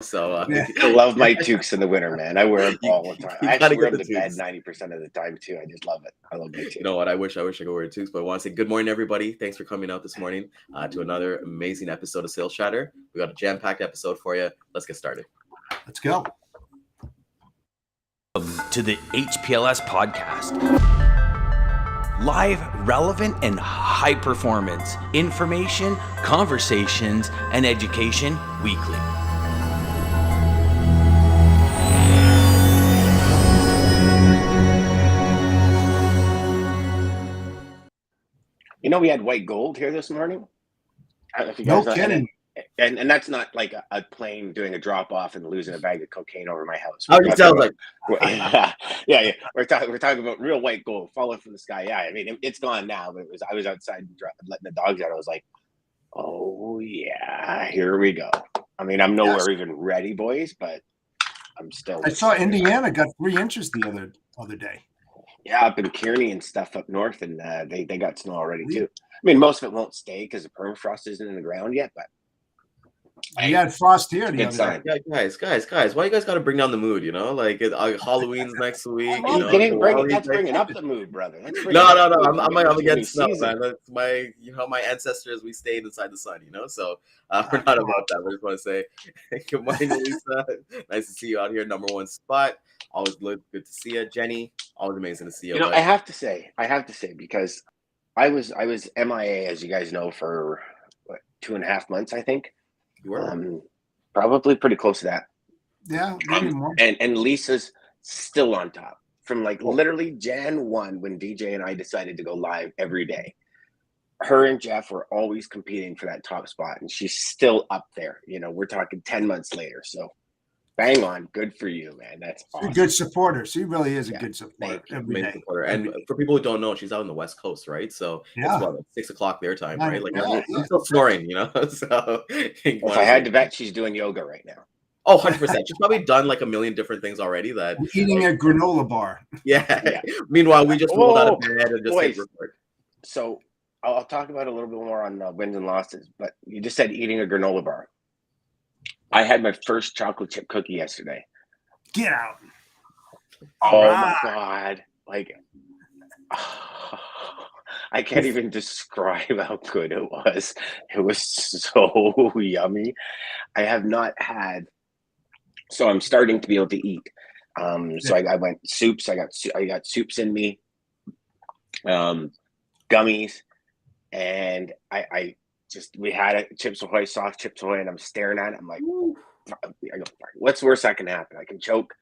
So I love my toques in the winter, man. I wear them you, all the time. you I gotta actually wear get them the to bed tunes. 90% of the time too. I just love it. I love my toques. You know what? I wish I could wear tunes, but I want to say good morning, everybody. Thanks for coming out this morning to another amazing episode of Sales Chatter. We got a jam-packed episode for you. Let's get started. Let's go. To the HPLS podcast. Live, relevant, and high performance information, conversations, and education weekly. You know, we had white gold here this morning. I don't know if you No guys know, kidding. and that's not like a plane doing a drop off and losing a bag of cocaine over my house. How it sounds like. Yeah. We're talking about real white gold falling from the sky. Yeah, I mean it's gone now, but I was outside letting the dogs out. I was like, oh yeah, here we go. I mean, I'm nowhere even ready, boys, but I'm still. I saw Indiana got 3 inches the other day. Yeah, up in Kearney and stuff up north, and they got snow already too. I mean, most of it won't stay because the permafrost isn't in the ground yet, but We had frost here the good other sign. day. Yeah, guys, why you guys got to bring down the mood? You know, like Halloween's next week. Well, That's bringing up the mood, brother. No. I'm against snow, man. That's my ancestors. We stayed inside the sun. So we're not about that. I just want to say, good morning, Lisa. Nice to see you out here, number one spot. Always good to see you, Jenny. Always amazing to see you. I have to say, because I was MIA, as you guys know, for 2.5 months, I think. You were probably pretty close to that. Yeah, maybe more. And Lisa's still on top from literally Jan 1 when DJ and I decided to go live every day. Her and Jeff were always competing for that top spot, and she's still up there. We're talking 10 months later. So bang on. Good for you, man. That's awesome. A good supporter. She really is a good supporter every day. Supporter. And for people who don't know, she's out on the West Coast, right? So it's 6 o'clock their time, right? I'm still snoring, So if I had to bet, she's doing yoga right now. Oh, 100%. She's probably done like a million different things already. That eating a granola bar. Yeah. Meanwhile, we just rolled out of bed and just hit record. So I'll talk about it a little bit more on wins and losses, but you just said eating a granola bar. I had my first chocolate chip cookie yesterday. Get out. My God. I can't even describe how good it was. It was so yummy. I have not had, so I'm starting to be able to eat. So I went soups. I got soups in me, gummies, and we had it, Chips Ahoy, soft Chips Ahoy, and I'm staring at it. I'm like, what's worse that can happen? I can choke.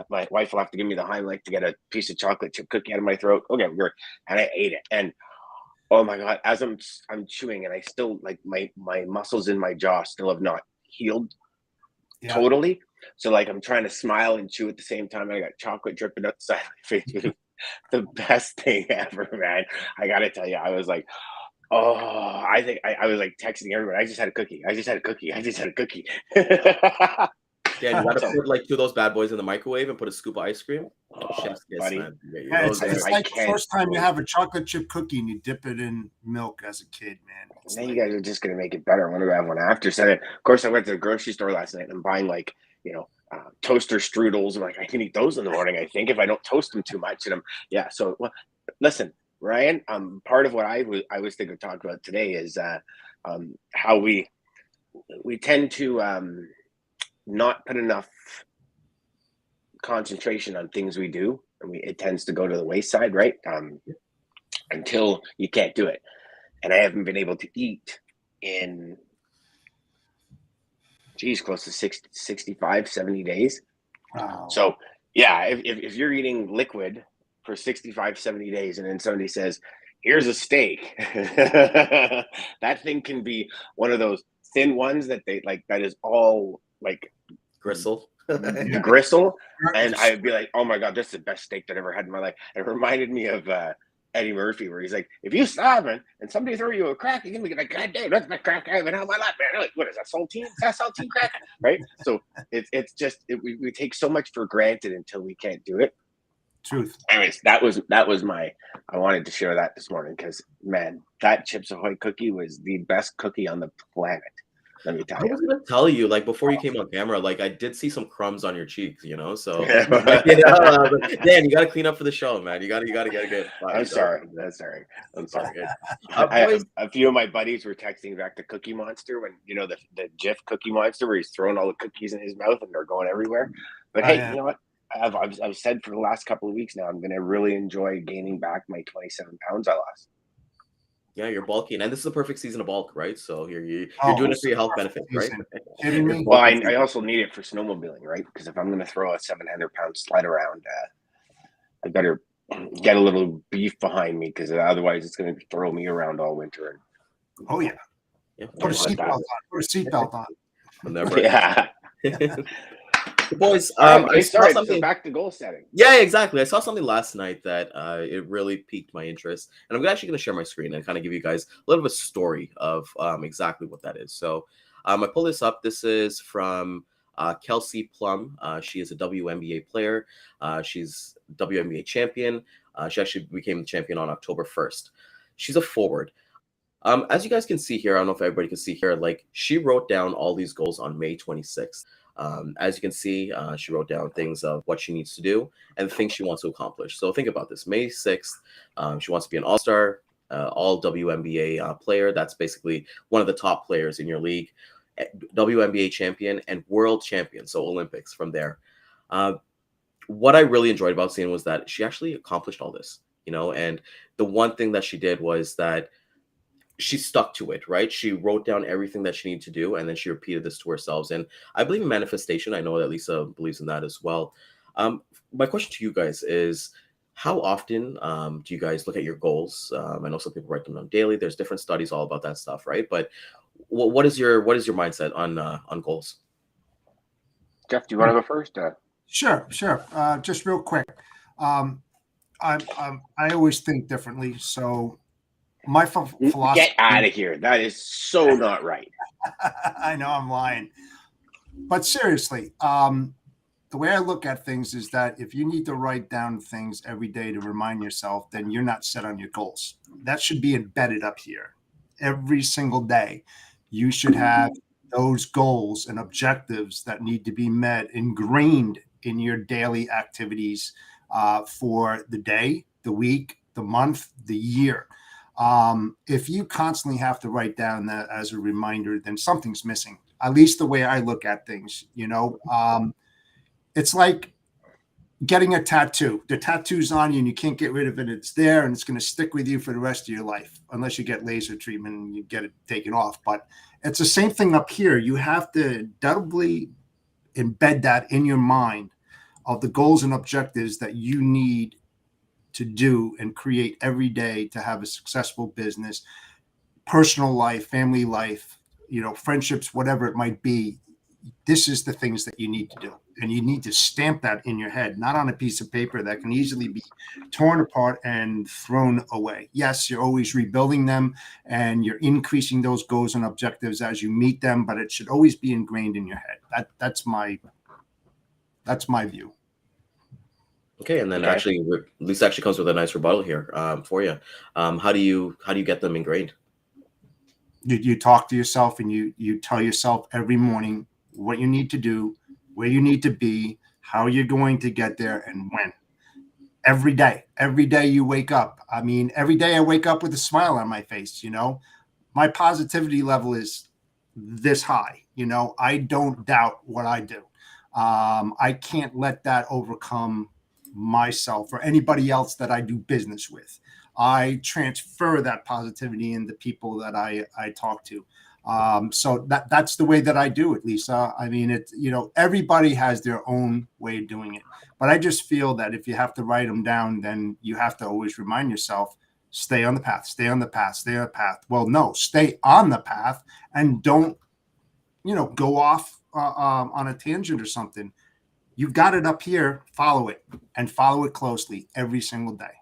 My wife will have to give me the Heimlich to get a piece of chocolate chip cookie out of my throat. Okay, we're good. And I ate it. And oh my God, as I'm chewing, and I still my muscles in my jaw still have not healed totally. So I'm trying to smile and chew at the same time. I got chocolate dripping up the side of my face. The best thing ever, man. I gotta tell you, I was like, I think I was texting everyone. I just had a cookie. Yeah, you gotta put 2 of those bad boys in the microwave and put a scoop of ice cream. Chef's kiss, buddy. Man. It's like the first time you have a chocolate chip cookie and you dip it in milk as a kid, man. Now you guys are just gonna make it better. I want to have one after. So of course, I went to the grocery store last night and I'm buying toaster strudels. I'm like, I can eat those in the morning. I think if I don't toast them too much. And So listen, Ryan. Part of what I was thinking to talk about today is how we tend to not put enough concentration on things we do, and it tends to go to the wayside, right? Until you can't do it. And I haven't been able to eat in close to 60, 65, 70 days. Wow. So yeah, if you're eating liquid for 65, 70 days, and then somebody says, here's a steak, that thing can be one of those thin ones that that is all gristle. Gristle, and I'd be like, oh my God, this is the best steak that I ever had in my life. It reminded me of Eddie Murphy, where he's like, if you starving and somebody throw you a crack, you're gonna be like, God damn, that's my crack I haven't had in my life, man. They're like, what is that, saltine? Is that saltine crack? Right? So it's just we take so much for granted until we can't do it. Truth. Anyways, that was I wanted to share that this morning because, man, that Chips Ahoy cookie was the best cookie on the planet. Let me tell I was you. gonna tell you, like, before you came on camera, like, I did see some crumbs on your cheeks, so like, Dan, you gotta clean up for the show, man. You gotta get I'm fired. sorry. I'm sorry. Boys, A few of my buddies were texting back to Cookie Monster when the GIF Cookie Monster where he's throwing all the cookies in his mouth and they're going everywhere. But hey, you know what? I've said for the last couple of weeks now, I'm gonna really enjoy gaining back my 27 pounds I lost. yeah, you're bulking, and this is the perfect season of bulk, right? So you're doing it for your health benefits, right? Kidding me? Well, I also need it for snowmobiling, right? Because if I'm going to throw a 700-pound sled around, I better get a little beef behind me because otherwise it's going to throw me around all winter. Oh yeah. Put a seatbelt on. Put a seatbelt on. Yeah. Boys, I saw something. So back to goal setting. Yeah, exactly. I saw something last night that it really piqued my interest, and I'm actually going to share my screen and kind of give you guys a little bit of a story of exactly what that is. So, I pulled this up. This is from Kelsey Plum. She is a WNBA player. She's WNBA champion. She actually became the champion on October 1st. She's a forward. As you guys can see here, I don't know if everybody can see here, like she wrote down all these goals on May 26th. As you can see, she wrote down things of what she needs to do and things she wants to accomplish. So think about this. May 6th, she wants to be an all-star, all WNBA player. That's basically one of the top players in your league, WNBA champion and world champion, so Olympics from there. What I really enjoyed about seeing was that she actually accomplished all this, and the one thing that she did was that she stuck to it, right? She wrote down everything that she needed to do, and then she repeated this to herself. And I believe in manifestation. I know that Lisa believes in that as well. My question to you guys is, how often do you guys look at your goals? I know some people write them down daily. There's different studies all about that stuff, right? But what is your mindset on goals? Jeff, do you want to go first? Sure. Just real quick. I always think differently, so. My philosophy. Get out of here. That is so not right. I know I'm lying. But seriously, the way I look at things is that if you need to write down things every day to remind yourself, then you're not set on your goals. That should be embedded up here. Every single day, you should have those goals and objectives that need to be met ingrained in your daily activities for the day, the week, the month, the year. If you constantly have to write down that as a reminder, then something's missing. At least the way I look at things, it's like getting a tattoo. The tattoo's on you and you can't get rid of it. It's there and it's going to stick with you for the rest of your life, unless you get laser treatment and you get it taken off. But it's the same thing up here. You have to doubly embed that in your mind of the goals and objectives that you need to do and create every day to have a successful business, personal life, family life, friendships, whatever it might be. This is the things that you need to do. And you need to stamp that in your head, not on a piece of paper that can easily be torn apart and thrown away. Yes, you're always rebuilding them and you're increasing those goals and objectives as you meet them, but it should always be ingrained in your head. That's my view. Okay, and then actually, Lisa actually comes with a nice rebuttal here for you. How do you get them ingrained? You talk to yourself and you tell yourself every morning what you need to do, where you need to be, how you're going to get there, and when. Every day you wake up. I mean, every day I wake up with a smile on my face. My positivity level is this high. I don't doubt what I do. I can't let that overcome myself or anybody else that I do business with. I transfer that positivity in the people that I talk to. So that's the way that I do it, Lisa. I mean, everybody has their own way of doing it, but I just feel that if you have to write them down, then you have to always remind yourself, stay on the path, stay on the path, stay on the path. Well, no, stay on the path and don't, go off on a tangent or something. You've got it up here, follow it, and follow it closely every single day.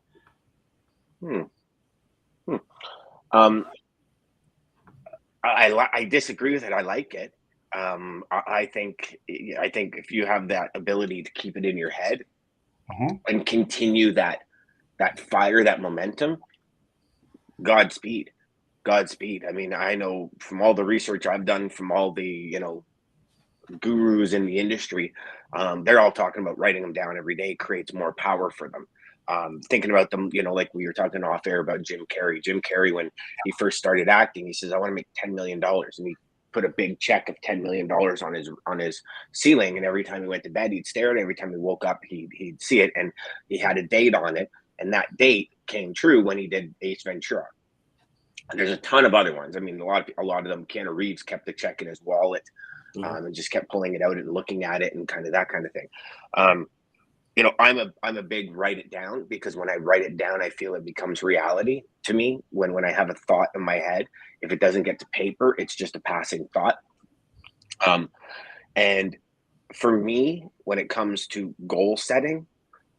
I disagree with it. I like it. I think if you have that ability to keep it in your head and continue that fire, that momentum, Godspeed. Godspeed. I mean, I know from all the research I've done, from all the, gurus in the industry, they're all talking about writing them down every day creates more power for them. Thinking about them, like we were talking off air about Jim Carrey. Jim Carrey, when he first started acting, he says, I want to make $10 million. And he put a big check of $10 million on his ceiling. And every time he went to bed, he'd stare at it. Every time he woke up, he'd see it. And he had a date on it. And that date came true when he did Ace Ventura. And there's a ton of other ones. I mean, a lot of them, Keanu Reeves kept the check in his wallet, and just kept pulling it out and looking at it and kind of that kind of thing. I'm a big write it down, because when I write it down, I feel it becomes reality to me. When I have a thought in my head, if it doesn't get to paper, it's just a passing thought. And for me, when it comes to goal setting,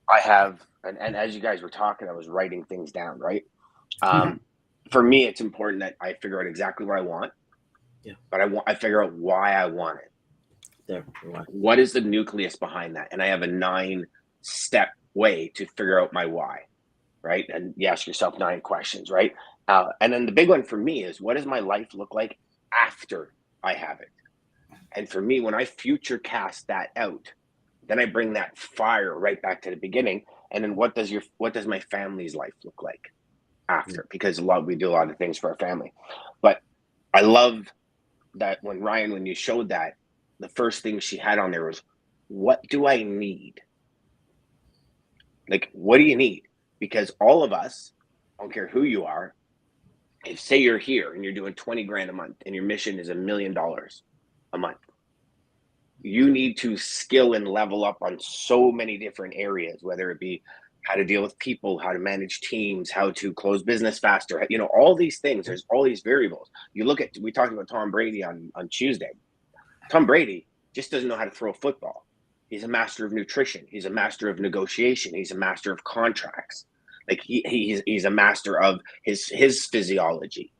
I have, and as you guys were talking, I was writing things down, right? For me, it's important that I figure out exactly what I want. Yeah. But I figure out why I want it. Yeah. What is the nucleus behind that? And I have a 9-step way to figure out my why, right? And you ask yourself 9 questions, right? And then the big one for me is, what does my life look like after I have it? And for me, when I future cast that out, then I bring that fire right back to the beginning. And then what does my family's life look like after? Because we do a lot of things for our family. But I love that when you showed that, the first thing she had on there was, what do I need? Like, what do you need? Because all of us, I don't care who you are, if say you're here and you're doing 20 grand a month and your mission is $1 million a month, you need to skill and level up on so many different areas, whether it be how to deal with people, how to manage teams, how to close business faster, all these things. There's all these variables. We talked about Tom Brady on Tuesday. Tom Brady just doesn't know how to throw a football. He's a master of nutrition. He's a master of negotiation. He's a master of contracts. Like he's a master of his physiology.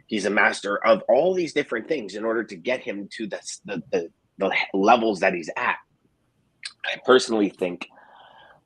He's a master of all these different things in order to get him to the levels that he's at. I personally think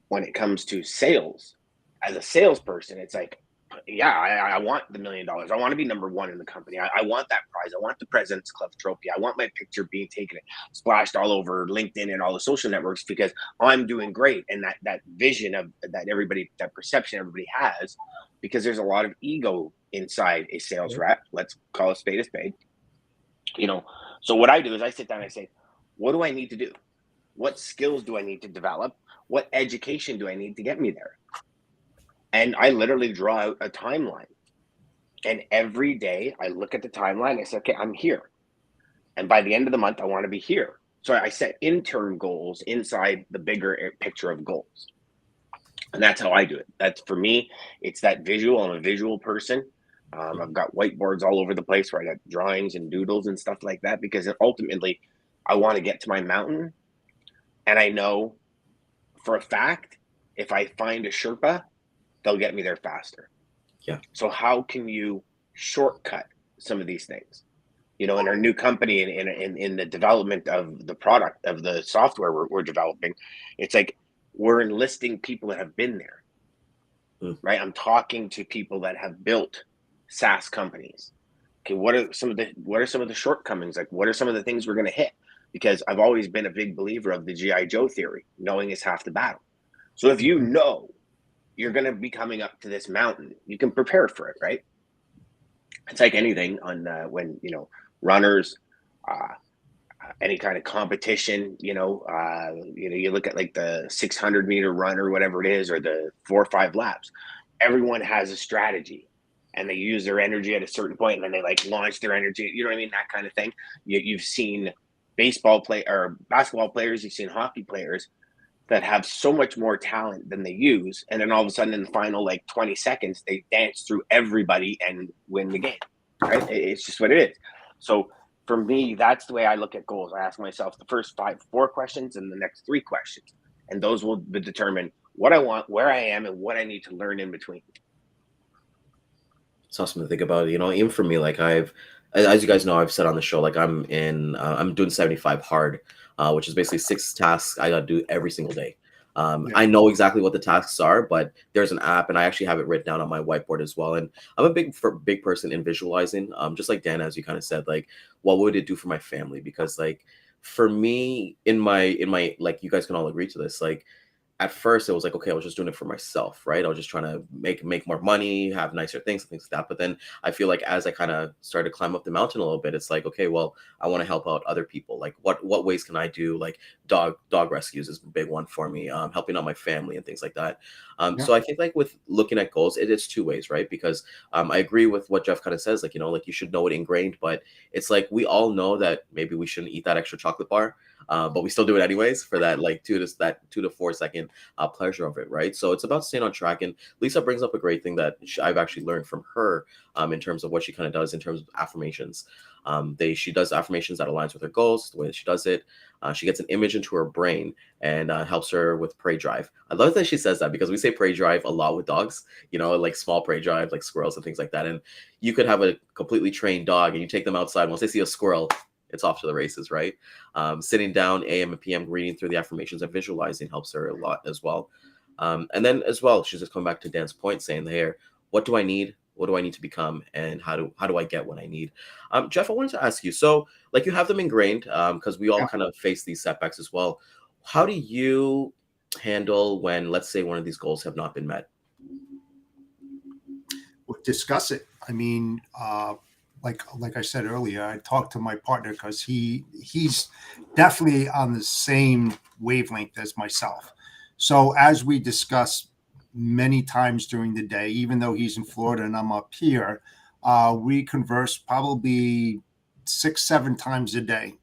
when it comes to sales, as a salesperson, it's like, yeah, I want the $1 million. I want to be number 1 in the company. I want that prize. I want the President's Club trophy. I want my picture being taken, splashed all over LinkedIn and all the social networks, because I'm doing great. And that vision of that perception everybody has, because there's a lot of ego inside a sales rep. Let's call a spade a spade. So what I do is I sit down and I say, what do I need to do? What skills do I need to develop? What education do I need to get me there? And I literally draw out a timeline. And every day I look at the timeline and I say, okay, I'm here. And by the end of the month, I want to be here. So I set interim goals inside the bigger picture of goals. And that's how I do it. That's, for me, it's that visual. I'm a visual person. I've got whiteboards all over the place where I got drawings and doodles and stuff like that, because ultimately I want to get to my mountain. And I know for a fact, if I find a Sherpa, they'll get me there faster. Yeah. So how can you shortcut some of these things? In our new company, in the development of the product, of the software we're developing, it's like we're enlisting people that have been there, right? I'm talking to people that have built SaaS companies. Okay, what are some of the shortcomings? Like, what are some of the things we're going to hit? Because I've always been a big believer of the G.I. Joe theory. Knowing is half the battle. So if you know you're going to be coming up to this mountain, you can prepare for it, right? It's like anything on when runners, any kind of competition. You look at like the 600-meter run or whatever it is, or the 4 or 5 laps. Everyone has a strategy, and they use their energy at a certain point, and then they like launch their energy. You know what I mean? That kind of thing. You've seen basketball players. You've seen hockey players that have so much more talent than they use. And then all of a sudden in the final, like 20 seconds, they dance through everybody and win the game, right? It's just what it is. So for me, that's the way I look at goals. I ask myself the first 4 questions and the next 3 questions. And those will determine what I want, where I am, and what I need to learn in between. It's awesome to think about. Even for me, like as you guys know, I've said on the show, like I'm doing 75 hard, which is basically 6 tasks I got to do every single day. I know exactly what the tasks are, but there's an app, and I actually have it written down on my whiteboard as well. And I'm a big person in visualizing, just like Dan, as you kind of said, like, what would it do for my family? Because like for me, in my like, you guys can all agree to this, like, at first it was like, okay, I was just doing it for myself, right? I was just trying to make more money, have nicer things and things like that. But then I feel like as I kind of started to climb up the mountain a little bit, it's like, okay, well, I want to help out other people. Like what ways can I do? Like dog rescues is a big one for me, helping out my family and things like that. So I think like with looking at goals, it is two ways, right? Because I agree with what Jeff kind of says, like, like you should know it ingrained, but it's like we all know that maybe we shouldn't eat that extra chocolate bar. But we still do it anyways for that like 2 to 4 second pleasure of it, right? So it's about staying on track. And Lisa brings up a great thing that I've actually learned from her in terms of what she kind of does in terms of affirmations. She does affirmations that aligns with her goals, the way that she does it. She gets an image into her brain and helps her with prey drive. I love that she says that because we say prey drive a lot with dogs, like small prey drive, like squirrels and things like that. And you could have a completely trained dog and you take them outside. Once they see a squirrel, it's off to the races, right? Sitting down AM and PM, reading through the affirmations and visualizing helps her a lot as well. And then as well, she's just coming back to Dan's point, saying here, what do I need? What do I need to become? And how do I get what I need? Jeff, I wanted to ask you, so like you have them ingrained because we all kind of face these setbacks as well. How do you handle when, let's say, one of these goals have not been met? We'll discuss it. I mean, like I said earlier, I talked to my partner because he's definitely on the same wavelength as myself. So as we discuss many times during the day, even though he's in Florida and I'm up here, we converse probably 6-7 times a day.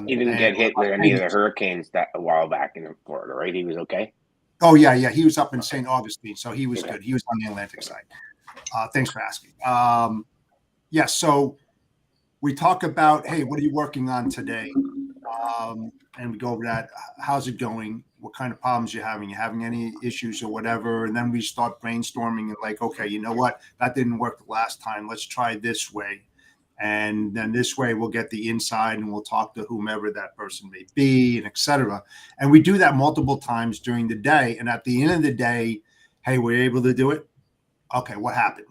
He didn't get hit with any of the hurricanes that a while back in Florida, right? He was okay? Oh, yeah. He was up in St. Augustine, so he was good. He was on the Atlantic side. Thanks for asking. So we talk about, hey, what are you working on today? And we go over that. How's it going? What kind of problems you're having? You having any issues or whatever? And then we start brainstorming and like, okay, you know what? That didn't work the last time. Let's try this way. And then this way we'll get the inside and we'll talk to whomever that person may be and et cetera. And we do that multiple times during the day. And at the end of the day, hey, we're able to do it. Okay, what happened?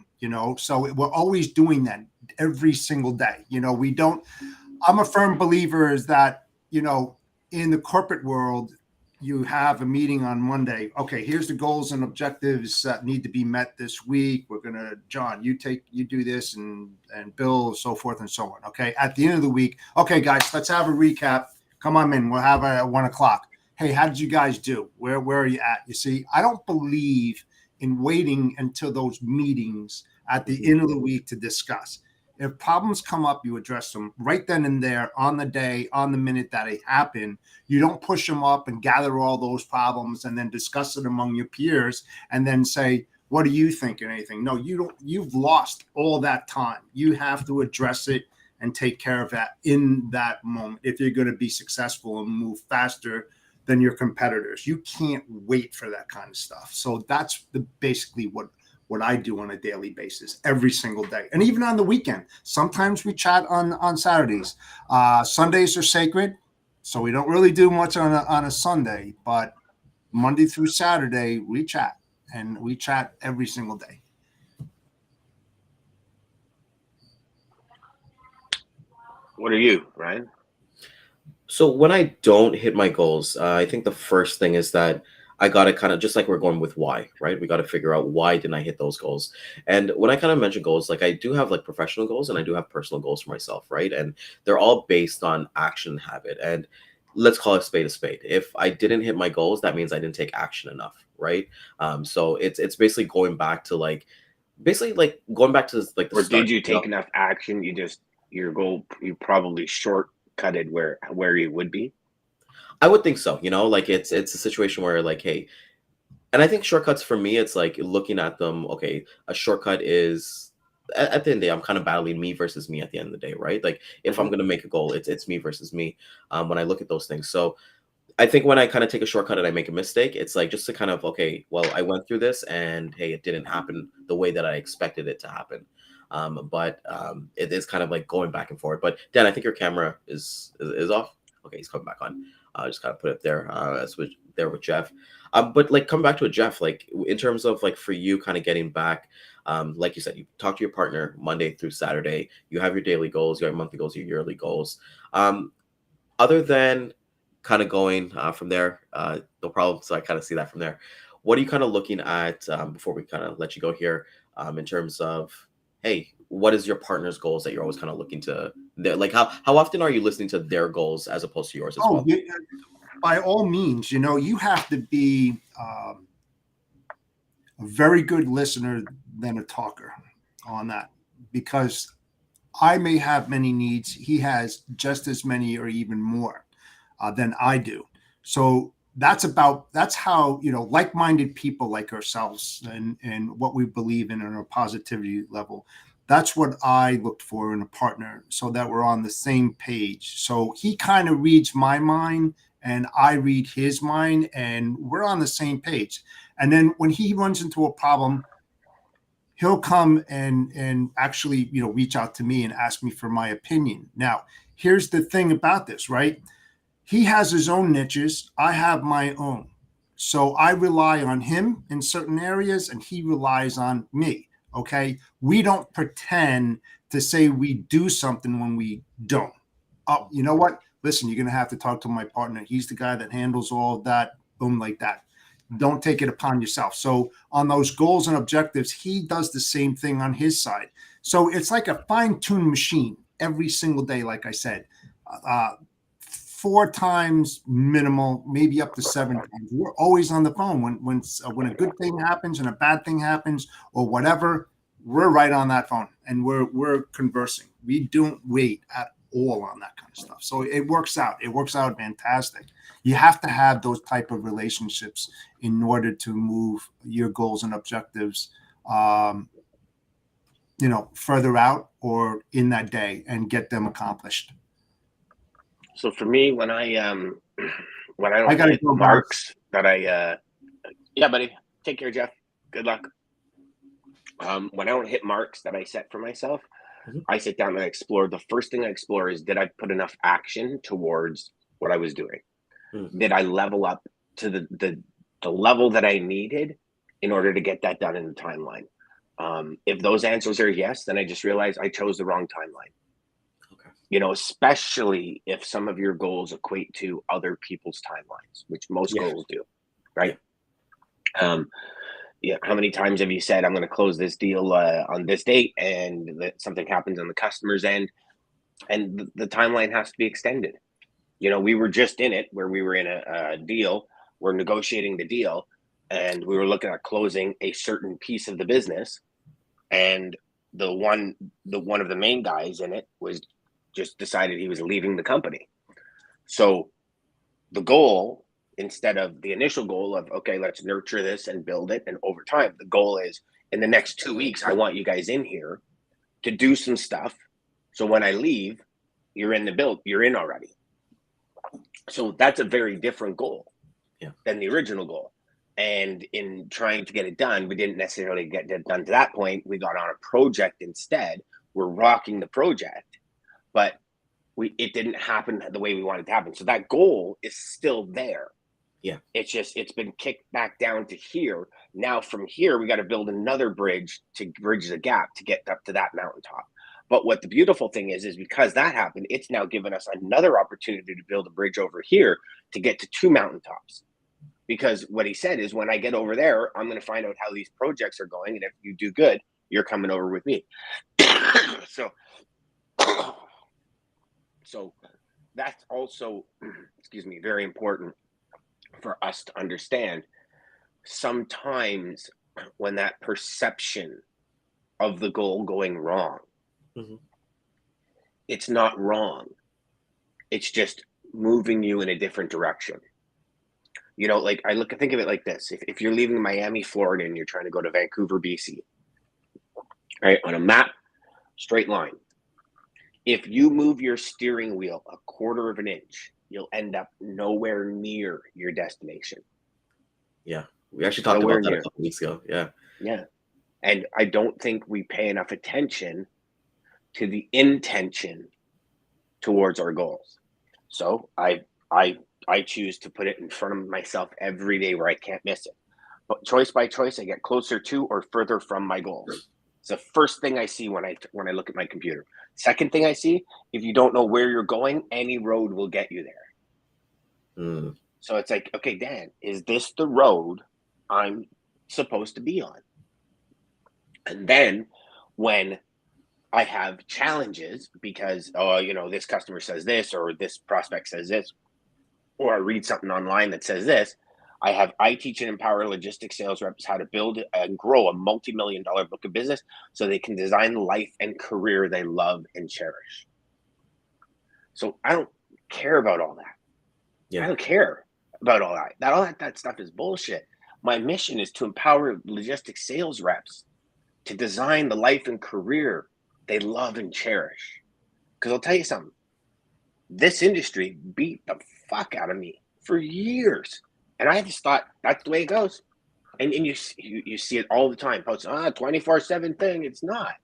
So we're always doing that every single day. I'm a firm believer is that, in the corporate world, you have a meeting on Monday. Okay, here's the goals and objectives that need to be met this week. We're going to, John, you do this and Bill, so forth and so on. Okay. At the end of the week, okay, guys, let's have a recap. Come on in. We'll have at 1:00. Hey, how did you guys do? Where are you at? You see, I don't believe in waiting until those meetings at the end of the week to discuss. If problems come up, you address them right then and there on the day, on the minute that it happened. You don't push them up and gather all those problems and then discuss it among your peers and then say, what do you think or anything? No, you don't. You've lost all that time. You have to address it and take care of that in that moment if you're going to be successful and move faster than your competitors. You can't wait for that kind of stuff. So that's basically what I do on a daily basis, every single day. And even on the weekend, sometimes we chat on Saturdays. Sundays are sacred, so we don't really do much on a Sunday, but Monday through Saturday, we chat, and we chat every single day. What are you, Ryan? So when I don't hit my goals, I think the first thing is that I got to kind of, just like we're going with why, right? We got to figure out why didn't I hit those goals? And when I kind of mention goals, like I do have like professional goals and I do have personal goals for myself, right? And they're all based on action habit. And let's call it spade a spade. If I didn't hit my goals, that means I didn't take action enough, right? So it's basically going back to like going back to like the or start, did you take enough action? Your goal, you probably shortcutted where you would be. I would think so. Like it's a situation where like, hey, and I think shortcuts for me, it's like looking at them. Okay, a shortcut is at the end of the day, I'm kind of battling me versus me at the end of the day, right? Like if I'm going to make a goal, it's me versus me when I look at those things. So I think when I kind of take a shortcut and I make a mistake, it's like just to kind of, okay, well, I went through this and hey, it didn't happen the way that I expected it to happen. But it is kind of like going back and forth. But Dan, I think your camera is off. Okay, he's coming back on. Just kind of put it there as with Jeff. But like come back to it, Jeff, like in terms of like for you kind of getting back, like you said, you talk to your partner Monday through Saturday, you have your daily goals, your monthly goals, your yearly goals. Other than kind of going from there, no problem. So I kind of see that from there. What are you kind of looking at before we kind of let you go here in terms of, hey, what is your partner's goals that you're always kind of looking to, like how often are you listening to their goals as opposed to yours as well? Yeah, by all means, you have to be a very good listener than a talker on that, because I may have many needs. He has just as many or even more than I do. So that's how, like-minded people like ourselves and what we believe in on a positivity level. That's what I looked for in a partner, so that we're on the same page. So he kind of reads my mind and I read his mind, and we're on the same page. And then when he runs into a problem, he'll come and actually, reach out to me and ask me for my opinion. Now, here's the thing about this, right? He has his own niches. I have my own. So I rely on him in certain areas and he relies on me. Okay. We don't pretend to say we do something when we don't. Oh, you know what? Listen, you're going to have to talk to my partner. He's the guy that handles all of that. Boom, like that. Don't take it upon yourself. So on those goals and objectives, he does the same thing on his side. So it's like a fine-tuned machine every single day, like I said. 4 times minimal, maybe up to 7 times. We're always on the phone when a good thing happens and a bad thing happens or whatever. We're right on that phone and we're conversing. We don't wait at all on that kind of stuff. So it works out. It works out fantastic. You have to have those type of relationships in order to move your goals and objectives, further out or in that day and get them accomplished. So for me, when I don't hit marks that yeah, buddy, take care, Jeff. Good luck. When I don't hit marks that I set for myself, I sit down and I explore. The first thing I explore is, did I put enough action towards what I was doing? Did I level up to the level that I needed in order to get that done in the timeline? If those answers are yes, then I just realized I chose the wrong timeline. Especially if some of your goals equate to other people's timelines, which most goals do, right? How many times have you said, I'm going to close this deal on this date, and something happens on the customer's end, and the timeline has to be extended? We were just in it where we were in a deal, we're negotiating the deal, and we were looking at closing a certain piece of the business, and the one of the main guys in it was just decided he was leaving the company. So the goal, instead of the initial goal of, okay, let's nurture this and build it, and over time, the goal is, in the next 2 weeks, I want you guys in here to do some stuff. So when I leave, you're in the build, you're in already. So that's a very different goal than the original goal. And in trying to get it done, we didn't necessarily get it done to that point. We got on a project instead. We're rocking the project, but it didn't happen the way we wanted it to happen. So that goal is still there. Yeah. It's been kicked back down to here. Now from here, we got to build another bridge to bridge the gap to get up to that mountaintop. But what the beautiful thing is because that happened, it's now given us another opportunity to build a bridge over here to get to 2 mountaintops. Because what he said is, when I get over there, I'm going to find out how these projects are going. And if you do good, you're coming over with me. So that's also, very important for us to understand. Sometimes when that perception of the goal going wrong, it's not wrong. It's just moving you in a different direction. Like think of it like this. If you're leaving Miami, Florida, and you're trying to go to Vancouver, BC, right, on a map, straight line. If you move your steering wheel 1/4 of an inch, you'll end up nowhere near your destination. Yeah. We actually talked about that a couple weeks ago. Yeah. Yeah. And I don't think we pay enough attention to the intention towards our goals. So I I choose to put it in front of myself every day where I can't miss it. But choice by choice, I get closer to or further from my goals. It's the first thing I see when I look at my computer. Second thing I see, if you don't know where you're going, any road will get you there. So it's like, okay, Dan, is this the road I'm supposed to be on? And then when I have challenges because, this customer says this, or this prospect says this, or I read something online that says this, I teach and empower logistics sales reps how to build and grow a multi-million-dollar book of business so they can design the life and career they love and cherish. So I don't care about all that. Yeah. I don't care about all that. That stuff is bullshit. My mission is to empower logistics sales reps to design the life and career they love and cherish. Because I'll tell you something, this industry beat the fuck out of me for years. And I just thought that's the way it goes. And you see it all the time. Posts, 24/7 thing. It's not.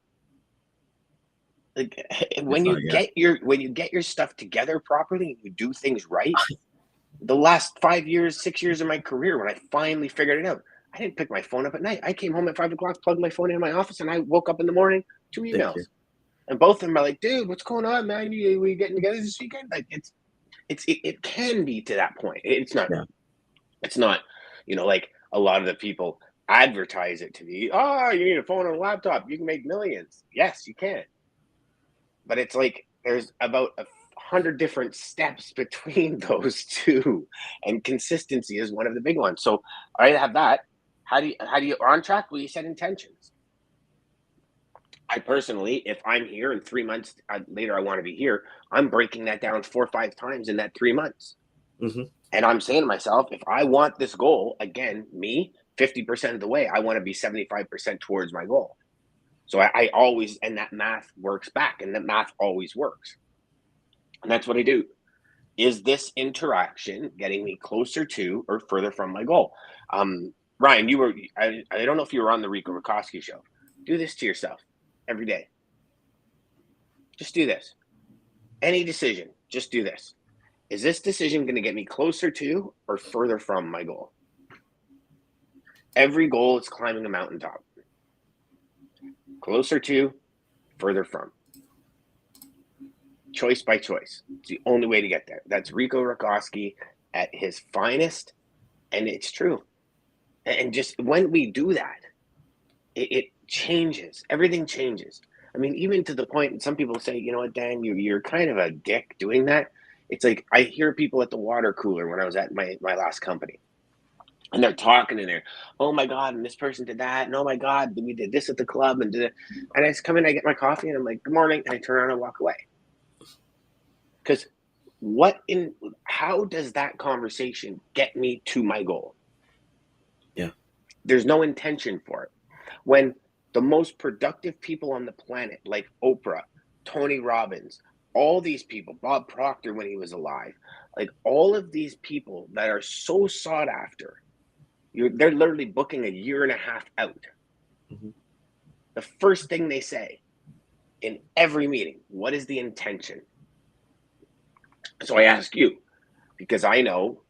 Like when you get your stuff together properly and you do things right, the last 5 years, 6 years of my career, when I finally figured it out, I didn't pick my phone up at night. I came home at 5 o'clock, plugged my phone in my office, and I woke up in the morning, 2 emails. And both of them are like, dude, what's going on, man? We getting together this weekend? Like it can be to that point. It's not. Yeah. It's not. Like a lot of the people advertise it to me. Oh, you need a phone and a laptop. You can make millions. Yes, you can. But it's like there's about 100 different steps between those two, and consistency is one of the big ones. So I have that. How do you on track? Well, you set intentions. I personally, if I'm here and 3 months later I want to be here, I'm breaking that down 4 or 5 times in that 3 months. Mm-hmm. And I'm saying to myself, if I want this goal, again, 50% of the way, I want to be 75% towards my goal. So I always, and that math works back, and that math always works. And that's what I do. Is this interaction getting me closer to or further from my goal? Ryan, I don't know if you were on the Rico Rakoski show. Do this to yourself every day. Just do this. Any decision, just do this. Is this decision going to get me closer to or further from my goal? Every goal is climbing a mountaintop. Closer to, further from. Choice by choice. It's the only way to get there. That's Rico Rakoski at his finest, and it's true. And just when we do that, it changes. Everything changes. I mean, even to the point, and some people say, you know what, Dan, you're kind of a dick doing that. It's like I hear people at the water cooler when I was at my last company. And they're talking in there, oh my God, and this person did that, and oh my God, we did this at the club, and I just come in, I get my coffee, and I'm like, good morning, and I turn around and walk away. Because how does that conversation get me to my goal? Yeah. There's no intention for it. When the most productive people on the planet, like Oprah, Tony Robbins, all these people, Bob Proctor when he was alive, like all of these people that are so sought after, they're literally booking 1.5 years out. Mm-hmm. The first thing they say in every meeting, what is the intention? So I ask you, because I know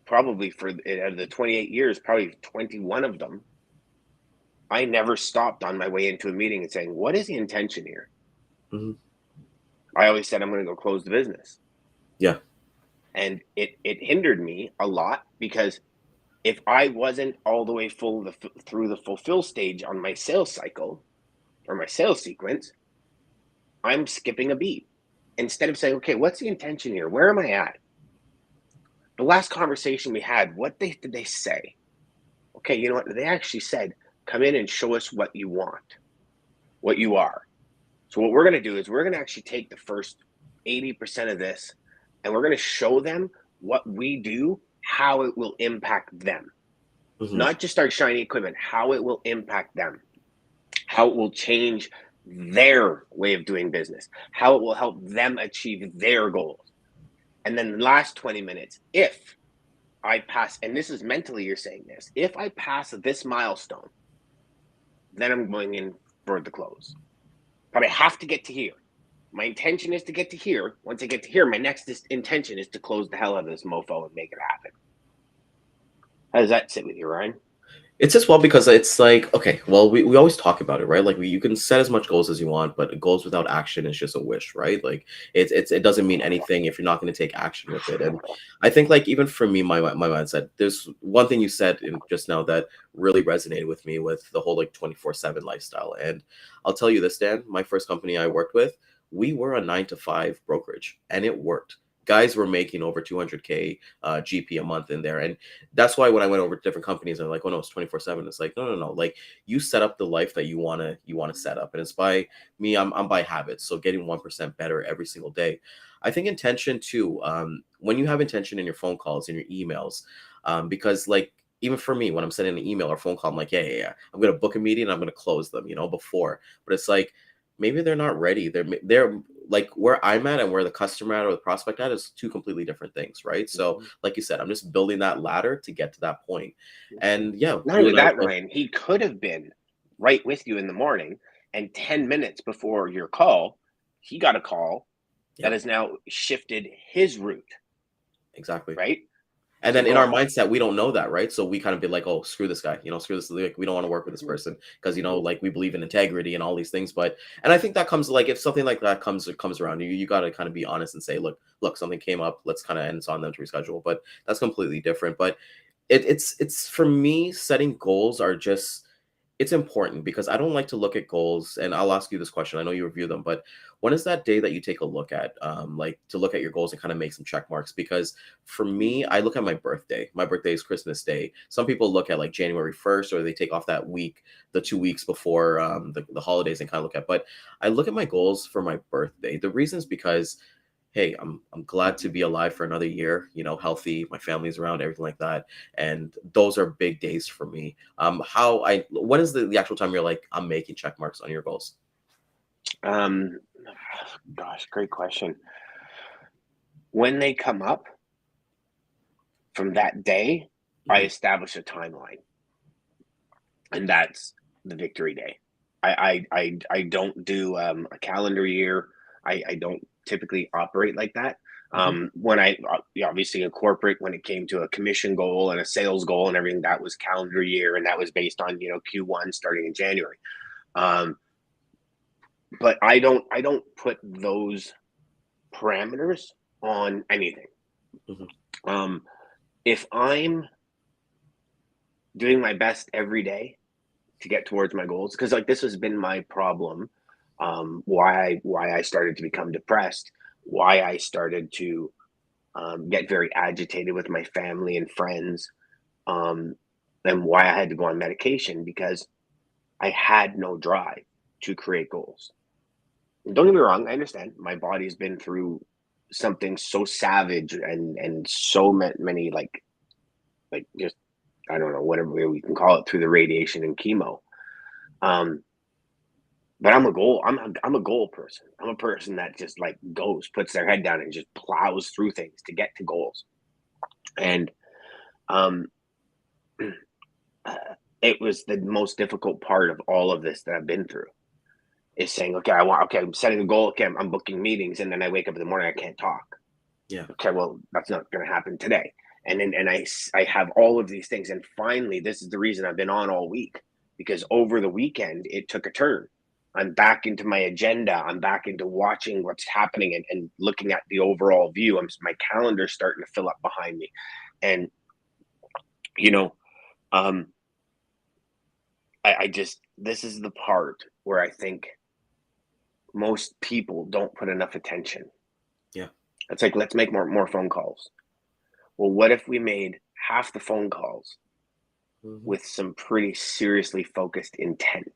probably for the 28 years, probably 21 of them, I never stopped on my way into a meeting and saying, what is the intention here? Mm-hmm. I always said, I'm going to go close the business. Yeah. And it hindered me a lot, because if I wasn't all the way through the fulfill stage on my sales cycle or my sales sequence, I'm skipping a beat. Instead of saying, okay, what's the intention here? Where am I at? The last conversation we had, did they say? Okay, you know what? They actually said, come in and show us what you want, what you are. So what we're going to do is we're going to actually take the first 80% of this, and we're going to show them what we do, how it will impact them. Mm-hmm. Not just our shiny equipment, how it will impact them, how it will change their way of doing business, how it will help them achieve their goals. And then the last 20 minutes, if I pass, and this is mentally you're saying this, if I pass this milestone, then I'm going in for the close. But I have to get to here. My intention is to get to here. Once I get to here, my next intention is to close the hell out of this mofo and make it happen. How does that sit with you, Ryan? It's just, well, because it's like, okay, well, we always talk about it, right? Like, you can set as much goals as you want, but goals without action is just a wish, right? Like, it doesn't mean anything if you're not going to take action with it. And I think, like, even for me, my mindset, there's one thing you said just now that really resonated with me, with the whole like 24/7 lifestyle. And I'll tell you this, Dan, my first company I worked with, we were a 9 to 5 brokerage, and it worked. Guys were making over 200K GP a month in there. And that's why when I went over to different companies, they're like, oh no, it's 24/7. It's like, no. Like, you set up the life that you wanna set up. And it's by me, I'm by habit. So getting 1% better every single day. I think intention too, when you have intention in your phone calls, in your emails, because like, even for me, when I'm sending an email or phone call, I'm like, yeah. I'm gonna book a meeting and I'm gonna close them, before. But it's like, maybe they're not ready. They're like, where I'm at and where the customer at or the prospect at is two completely different things, right? So, like you said, I'm just building that ladder to get to that point. And yeah, not only that, Ryan, he could have been right with you in the morning, and 10 minutes before your call, he got a call that has now shifted his route. Exactly. Right. And then in our mindset, we don't know that, right? So we kind of be like, oh, screw this guy, screw this. Like, we don't want to work with this person because, like, we believe in integrity and all these things. But, and I think that comes, like, if something like that comes around, you got to kind of be honest and say, look, something came up. Let's kind of, and it's on them to reschedule. But that's completely different. But it's for me, setting goals are just, it's important, because I don't like to look at goals. And I'll ask you this question. I know you review them, but when is that day that you take a look at, like, to look at your goals and kind of make some check marks? Because for me, I look at my birthday. My birthday is Christmas Day. Some people look at like January 1st, or they take off that week, the 2 weeks before the holidays, and kind of look at. But I look at my goals for my birthday. The reason is because, hey, I'm glad to be alive for another year, healthy, my family's around, everything like that. And those are big days for me. When is the actual time you're like, I'm making check marks on your goals? Gosh, great question. When they come up from that day, I establish a timeline, and that's the victory day. I don't do a calendar year. I don't typically operate like that. When I obviously in corporate, when it came to a commission goal and a sales goal and everything, that was calendar year, and that was based on Q1 starting in January. But I don't put those parameters on anything. If I'm doing my best every day to get towards my goals, because like this has been my problem, why I started to become depressed, why I started to get very agitated with my family and friends, and why I had to go on medication, because I had no drive to create goals. And don't get me wrong, I understand my body's been through something so savage and so many like just, I don't know, whatever we can call it, through the radiation and chemo. But I'm a goal person. I'm a person that just like puts their head down and just plows through things to get to goals. And it was the most difficult part of all of this that I've been through, is saying, okay, I'm setting a goal. Okay, I'm booking meetings, and then I wake up in the morning, I can't talk. Yeah. Okay, well, that's not going to happen today. And then I have all of these things, and finally, this is the reason I've been on all week, because over the weekend it took a turn. I'm back into my agenda. I'm back into watching what's happening and looking at the overall view. My calendar's starting to fill up behind me, and I just, this is the part where I think most people don't put enough attention. Yeah. It's like, let's make more phone calls. Well, what if we made half the phone calls with some pretty seriously focused intent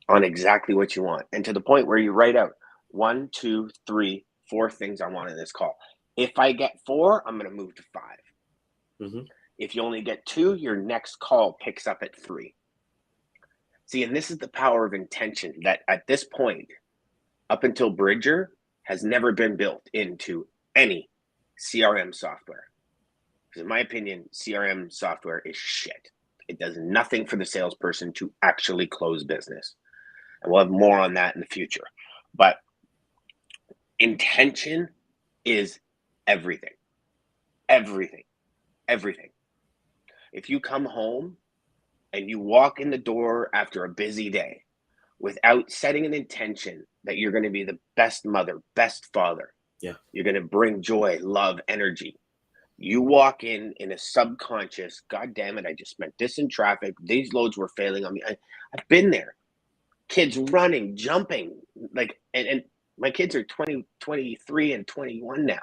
on exactly what you want, and to the point where you write out 1, 2, 3, 4 things I want in this call. If I get 4, I'm going to move to 5. If you only get 2, your next call picks up at 3. See, and this is the power of intention that at this point, up until Bridger, has never been built into any CRM software. Because in my opinion, CRM software is shit. It does nothing for the salesperson to actually close business. And we'll have more on that in the future. But Intention is everything. Everything. Everything. If you come home and you walk in the door after a busy day without setting an intention that you're going to be the best mother, best father, you're going to bring joy, love, energy. You walk in a subconscious, God damn it, I just spent this in traffic. These loads were failing on me. I've been there. Kids running, jumping, like, and my kids are 20, 23 and 21 now.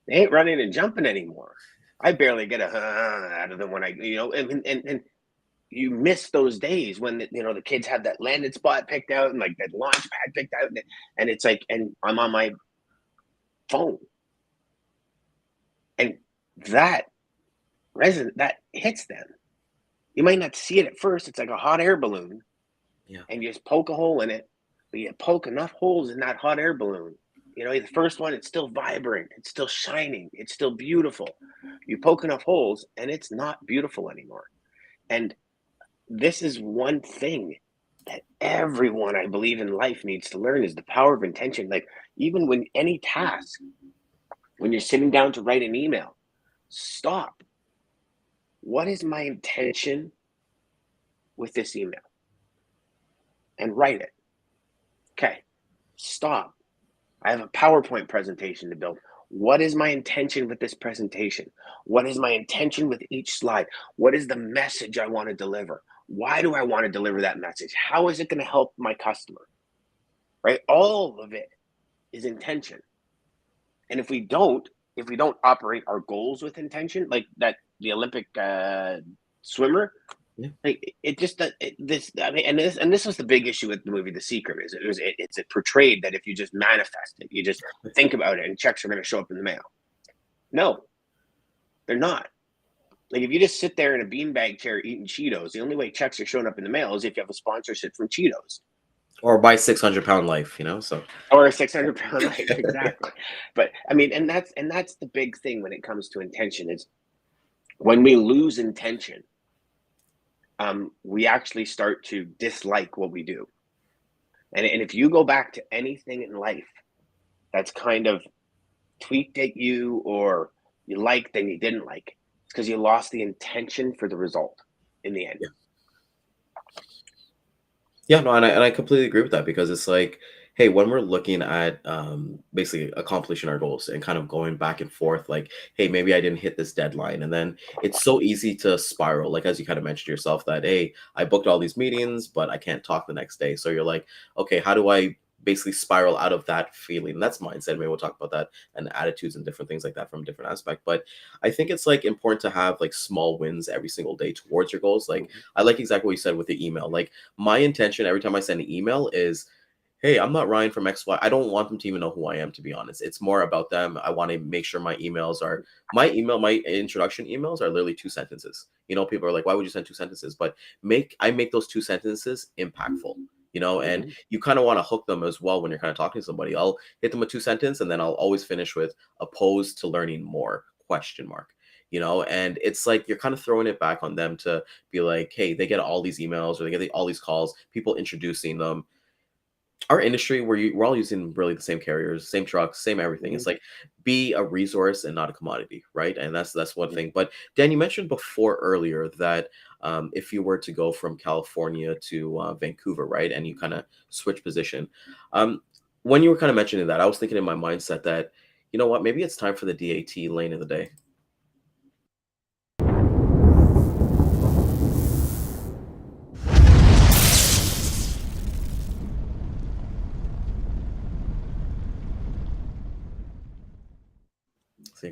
They ain't running and jumping anymore. I barely get a out of them when and you miss those days when the kids have that landed spot picked out and like that launch pad picked out, and it's like, and I'm on my phone, and that hits them. You might not see it at first. It's like a hot air balloon, and you just poke a hole in it, but you poke enough holes in that hot air balloon. The first one, it's still vibrant, it's still shining, it's still beautiful. You poke enough holes, and it's not beautiful anymore. And this is one thing that everyone, I believe, in life needs to learn, is the power of intention. Like, even when any task, when you're sitting down to write an email, stop. What is my intention with this email? And write it. Okay, stop. I have a PowerPoint presentation to build. What is my intention with this presentation? What is my intention with each slide? What is the message I want to deliver? Why do I want to deliver that message? How is it going to help my customer? Right? All of it is intention. And if we don't operate our goals with intention, like the Olympic swimmer, like this was the big issue with the movie The Secret, is it's portrayed that if you just manifest it, you just think about it, and checks are going to show up in the mail. No, they're not. Like, if you just sit there in a beanbag chair eating Cheetos, the only way checks are showing up in the mail is if you have a sponsorship from Cheetos. Or buy 600-pound life, so. Or a 600-pound life, exactly. But I mean, and that's the big thing when it comes to intention, is when we lose intention, we actually start to dislike what we do. And if you go back to anything in life that's kind of tweaked at you, or you liked and you didn't like, it's because you lost the intention for the result in the end. Yeah, no, and I completely agree with that, because it's like, hey, when we're looking at basically accomplishing our goals and kind of going back and forth, like, hey, maybe I didn't hit this deadline. And then it's so easy to spiral, like, as you kind of mentioned yourself, that, hey, I booked all these meetings, but I can't talk the next day. So you're like, okay, how do I basically spiral out of that feeling? And that's mindset. Maybe we'll talk about that, and attitudes and different things like that from a different aspect. But I think it's like important to have like small wins every single day towards your goals. Like, I like exactly what you said with the email. Like, my intention every time I send an email is, hey, I'm not Ryan from XY. I don't want them to even know who I am, to be honest. It's more about them. I want to make sure my introduction emails are literally 2 sentences. People are like, why would you send 2 sentences? But I make those 2 sentences impactful, and you kind of want to hook them as well when you're kind of talking to somebody. I'll hit them with 2 sentences, and then I'll always finish with opposed to learning more ? And it's like, you're kind of throwing it back on them to be like, hey, they get all these emails, or they get all these calls, people introducing them. Our industry, we're all using really the same carriers, same trucks, same everything. It's like, be a resource and not a commodity, right? And that's one thing. But Dan, you mentioned before earlier that if you were to go from California to Vancouver, right, and you kind of switch position, when you were kind of mentioning that, I was thinking in my mindset that, you know what, maybe it's time for the DAT lane of the day.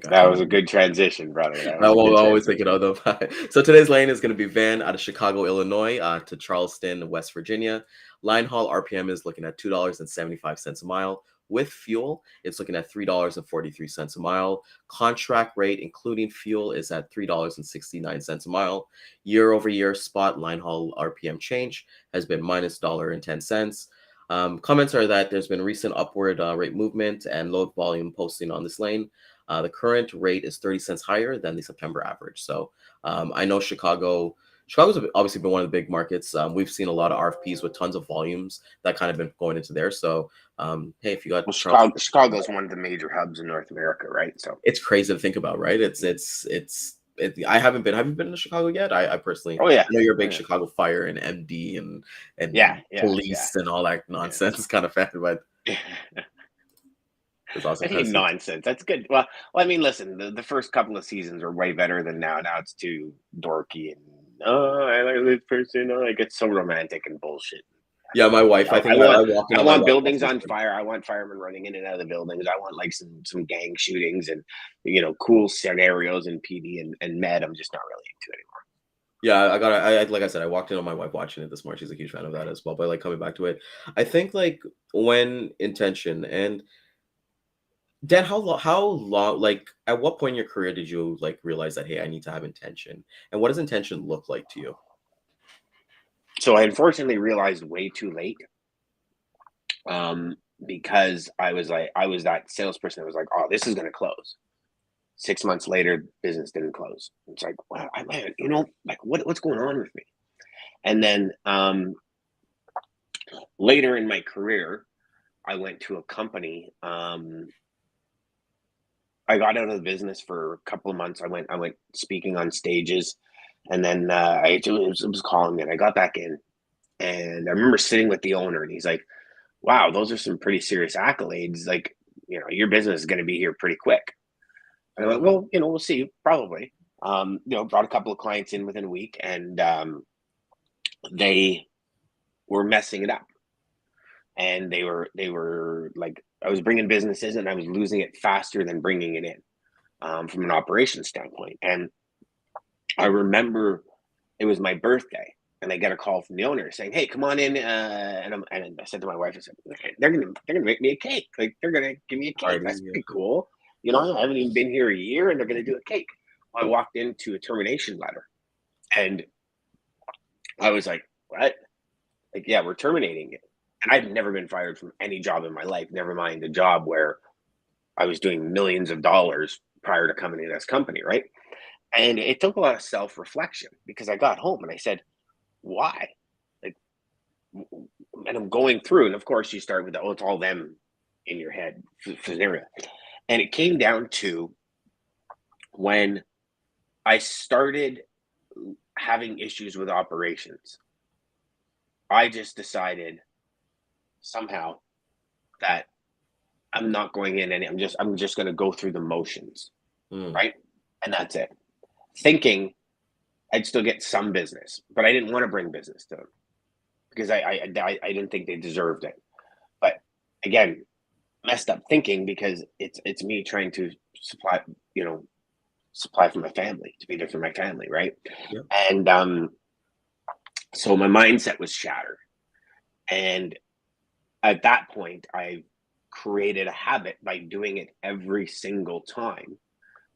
That was a good transition, brother. I will always take it out of them. So today's lane is going to be van out of Chicago, Illinois, to Charleston, West Virginia. Line haul RPM is looking at $2.75 a mile. With fuel, it's looking at $3.43 a mile. Contract rate, including fuel, is at $3.69 a mile. Year over year spot line haul RPM change has been minus $1.10. Comments are that there's been recent upward rate movement and load volume posting on this lane. The current rate is 30 cents higher than the September average. So I know Chicago Chicago's obviously been one of the big markets. We've seen a lot of RFPs with tons of volumes that kind of been going into there. So, hey, if you got Chicago's one of the major hubs in North America, right? So it's crazy to think about, right? I haven't been. Have you been to Chicago yet? I personally, oh yeah, I know you're a big Chicago Fire and MD and police and all that nonsense kind of fan, but it's awesome. I think nonsense. That's good. Well, I mean, listen, the first couple of seasons are way better than now. Now it's too dorky and I like this person. I get so romantic and bullshit. Yeah, my wife. I want buildings on fire. I want firemen running in and out of the buildings. I want like some gang shootings and cool scenarios in PD and med. I'm just not really into it anymore. Yeah, like I said, I walked in on my wife watching it this morning. She's a huge fan of that as well. But like coming back to it, I think like when intention and Dan, how long, like at what point in your career did you like realize that, hey, I need to have intention? And what does intention look like to you? So I unfortunately realized way too late, because I was that salesperson that was like, oh, this is going to close. 6 months later, business didn't close. It's like, wow, man, like what's going on with me? And then later in my career, I went to a company. I got out of the business for a couple of months. I went speaking on stages, and then it was calling me, and I got back in, and I remember sitting with the owner, and he's like, "Wow, those are some pretty serious accolades. Like, your business is going to be here pretty quick." And I went, "Well, we'll see, probably." Brought a couple of clients in within a week, and they were messing it up, and they were like, I was bringing businesses and I was losing it faster than bringing it in, from an operations standpoint. And I remember it was my birthday, and I get a call from the owner saying, "Hey, come on in." And I said to my wife, I said, "They're gonna make me a cake. Like, they're gonna give me a cake. That's pretty cool. I haven't even been here a year, and they're gonna do a cake." I walked into a termination letter, and I was like, "What?" Like, yeah, we're terminating it. And I've never been fired from any job in my life, never mind a job where I was doing millions of dollars prior to coming to this company, right? And it took a lot of self-reflection, because I got home and I said, why? Like, and I'm going through, and of course you start with it's all them in your head scenario. And it came down to when I started having issues with operations. I just decided somehow that I'm not going in, and I'm just going to go through the motions, right? And that's it. Thinking I'd still get some business, but I didn't want to bring business to them because I didn't think they deserved it. But again, messed up thinking, because it's me trying to supply for my family, to be there for my family, right? Yep. And so my mindset was shattered, and at that point, I created a habit by doing it every single time.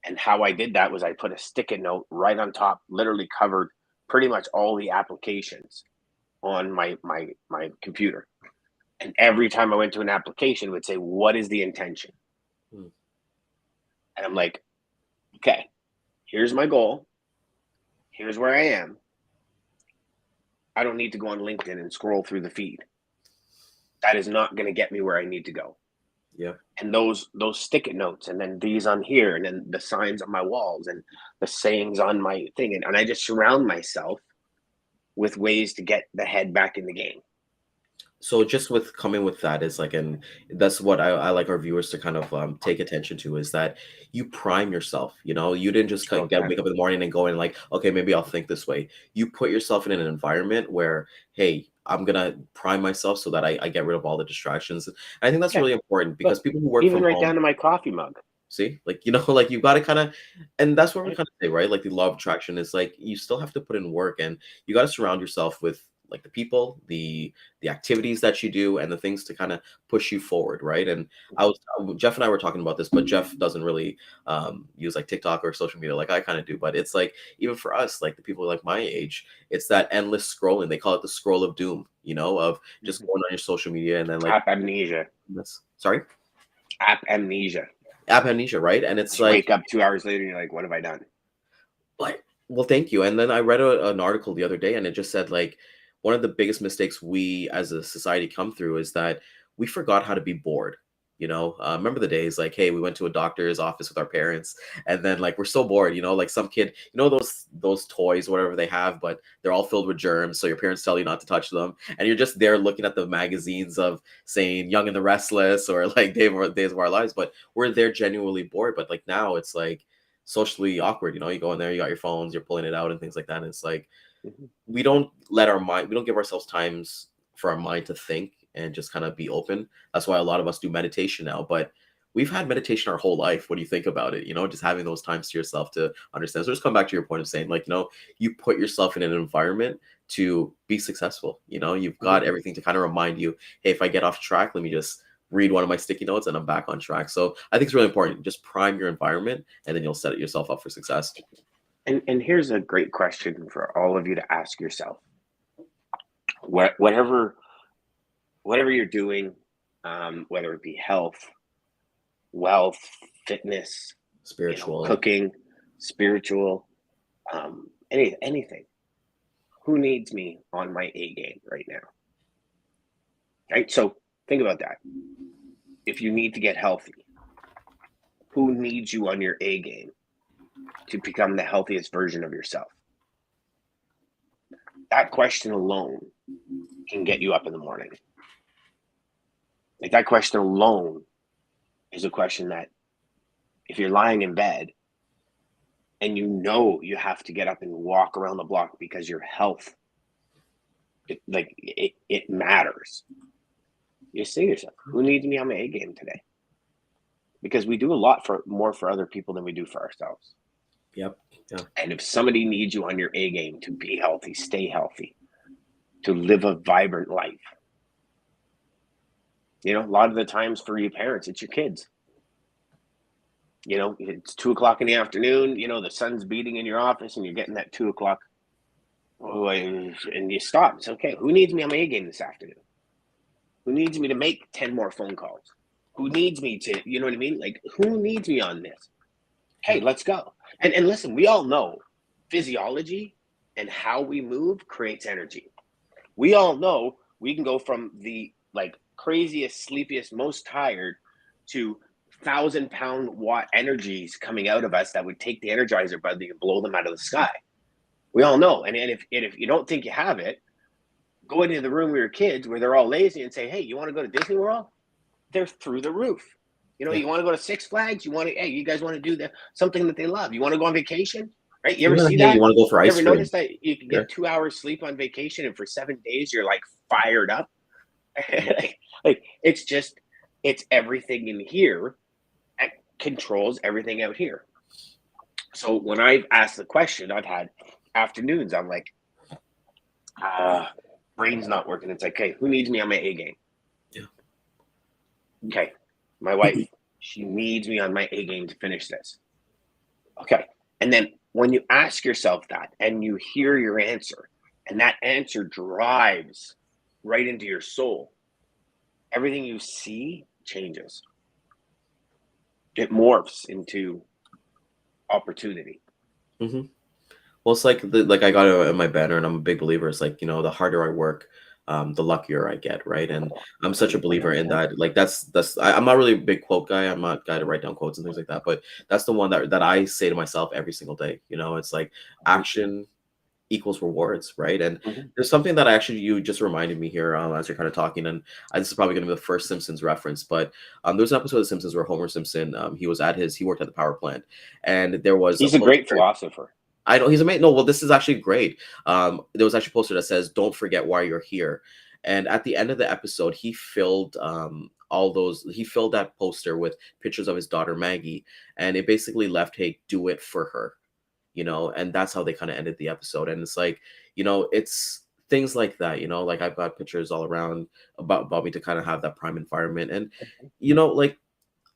And how I did that was I put a sticky note right on top, literally covered pretty much all the applications on my computer. And every time I went to an application, it would say, "What is the intention?" And I'm like, okay, here's my goal. Here's where I am. I don't need to go on LinkedIn and scroll through the feed. That is not going to get me where I need to go. Yeah. And those sticky notes, and then these on here, and then the signs on my walls, and the sayings on my thing. And I just surround myself with ways to get the head back in the game. So just with coming with that is like, and that's what I like our viewers to kind of take attention to, is that you prime yourself. You didn't just wake up in the morning and go in like, okay, maybe I'll think this way. You put yourself in an environment where, hey, I'm gonna prime myself so that I get rid of all the distractions. And I think that's really important, because people who work even from right home, down to my coffee mug. See, like, like you've got to kind of, and that's what we're kind of say, right? Like the law of attraction is like, you still have to put in work, and you got to surround yourself with like the people, the activities that you do, and the things to kind of push you forward, right? And Jeff and I were talking about this, but Jeff doesn't really use like TikTok or social media like I kind of do. But it's like, even for us, like the people like my age, it's that endless scrolling. They call it the scroll of doom, of just going on your social media and then like app amnesia. Sorry, app amnesia, right? And it's you like, wake up 2 hours later and you're like, what have I done? Like, Well, thank you. And then I read an article the other day, and it just said like one of the biggest mistakes we as a society come through is that we forgot how to be bored. Remember the days like, hey, we went to a doctor's office with our parents, and then like we're so bored. Like some kid, those toys, whatever they have, but they're all filled with germs. So your parents tell you not to touch them, and you're just there looking at the magazines of saying Young and the Restless or like Days of Our Lives. But we're there genuinely bored. But like now, it's like socially awkward. You go in there, you got your phones, you're pulling it out and things like that. And it's like we don't give ourselves times for our mind to think and just kind of be open. That's why a lot of us do meditation now. But we've had meditation our whole life. What do you think about it? Just having those times to yourself to understand. So just come back to your point of saying, like, you put yourself in an environment to be successful. You've got everything to kind of remind you, hey, if I get off track, let me just read one of my sticky notes and I'm back on track. So I think it's really important. Just prime your environment and then you'll set yourself up for success. And here's a great question for all of you to ask yourself. Whatever you're doing, whether it be health, wealth, fitness, spiritual, cooking, spiritual, anything. Who needs me on my A game right now? Right? So think about that. If you need to get healthy, who needs you on your A game to become the healthiest version of yourself? That question alone can get you up in the morning. Like that question alone is a question that if you're lying in bed and you have to get up and walk around the block because your health, it matters. You say to yourself, who needs me on my A game today? Because we do a lot more for other people than we do for ourselves. Yep. Yeah. And if somebody needs you on your A game to be healthy, stay healthy, to live a vibrant life, a lot of the times for you parents, it's your kids. It's 2:00 in the afternoon, the sun's beating in your office and you're getting that 2:00. And you stop. It's okay. Who needs me on my A game this afternoon? Who needs me to make 10 more phone calls? Who needs me to, you know what I mean? Like, who needs me on this? Hey, let's go. And listen, we all know physiology and how we move creates energy. We all know we can go from the craziest, sleepiest, most tired to 1,000-pound watt energies coming out of us that would take the Energizer Bunny and blow them out of the sky. We all know. And if you don't think you have it, go into the room with your kids where they're all lazy and say, hey, you want to go to Disney World? They're through the roof. You want to go to Six Flags? You guys want to do something that they love? You want to go on vacation? Right? You ever see that? You want to go for ice cream? You ever notice that you can get 2 hours sleep on vacation and for 7 days you're fired up? It's everything in here that controls everything out here. So when I've asked the question, I've had afternoons, I'm like, brain's not working. It's like, okay, who needs me on my A game? Yeah. Okay, my wife, she needs me on my A game to finish this. Okay, and then when you ask yourself that and you hear your answer, and that answer drives right into your soul, everything you see changes. It morphs into opportunity. Mm-hmm. Well, it's like I got it in my banner, and I'm a big believer. It's like, the harder I work, the luckier I get, right? And I'm such a believer in that. Like I'm not really a big quote guy. I'm not a guy to write down quotes and things like that. But that's the one that I say to myself every single day. It's like action equals rewards, right? And there's something that you just reminded me here as you're kind of talking, and this is probably going to be the first Simpsons reference, but there's an episode of The Simpsons where Homer Simpson, he worked at the power plant, and there was he's a great philosopher. I know he's amazing. No, well, this is actually great. There was actually a poster that says, "Don't forget why you're here." And at the end of the episode, he filled that poster with pictures of his daughter Maggie, and it basically left, "Hey, do it for her," and that's how they kind of ended the episode. And it's like, it's things like that, like I've got pictures all around about me to kind of have that prime environment, and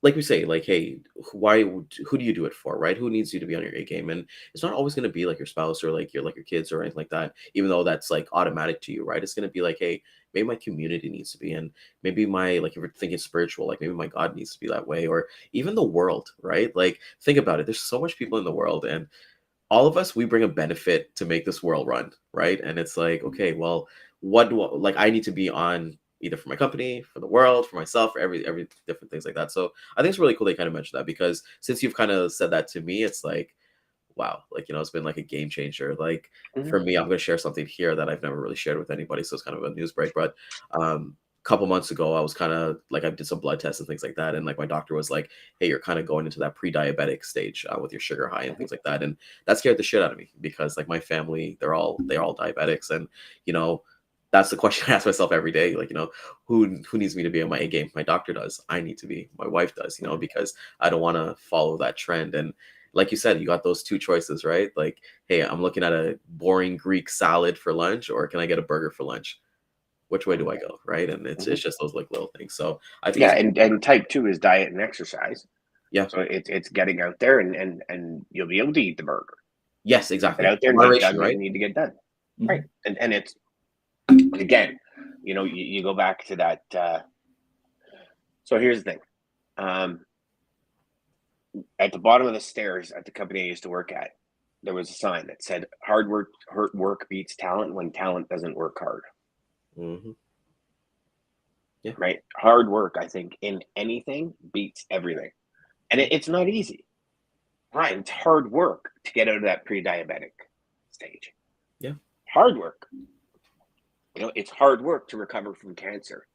like we say, like, hey, who do you do it for, right? Who needs you to be on your A game? And it's not always going to be like your spouse or like your kids or anything like that, even though that's like automatic to you, right? It's going to be like, hey, maybe my community needs to be, and maybe if you're thinking spiritual, like maybe my God needs to be that way, or even the world, right? Like, think about it. There's so much people in the world, and all of us, we bring a benefit to make this world run, right? And it's like, okay, well, like I need to be on either for my company, for the world, for myself, for every different things like that. So I think it's really cool they kind of mentioned that, because since you've kind of said that to me, it's like, wow, like, it's been like a game changer. Like for me, I'm going to share something here that I've never really shared with anybody. So it's kind of a news break, but couple months ago, I was kind of like, I did some blood tests and things like that. And like my doctor was like, hey, you're kind of going into that pre-diabetic stage with your sugar high and things like that. And that scared the shit out of me, because like my family, they're all diabetics. And, that's the question I ask myself every day. Like, who needs me to be on my A game? My doctor does. I need to be. My wife does, because I don't want to follow that trend. And like you said, you got those two choices, right? Like, hey, I'm looking at a boring Greek salad for lunch, or can I get a burger for lunch? Which way do I go, right? And it's just those like little things. So I think and type 2 is diet and exercise. Yeah. So it's getting out there, and you'll be able to eat the burger. Yes, exactly. Get out there and get done what you need to get done. Right. And it's, again, you go back to that. So here's the thing. At the bottom of the stairs at the company I used to work at, there was a sign that said, hard work beats talent when talent doesn't work hard. Yeah. Right. Hard work, I think, in anything beats everything. And it's not easy. Right. It's hard work to get out of that pre-diabetic stage. Yeah. Hard work. It's hard work to recover from cancer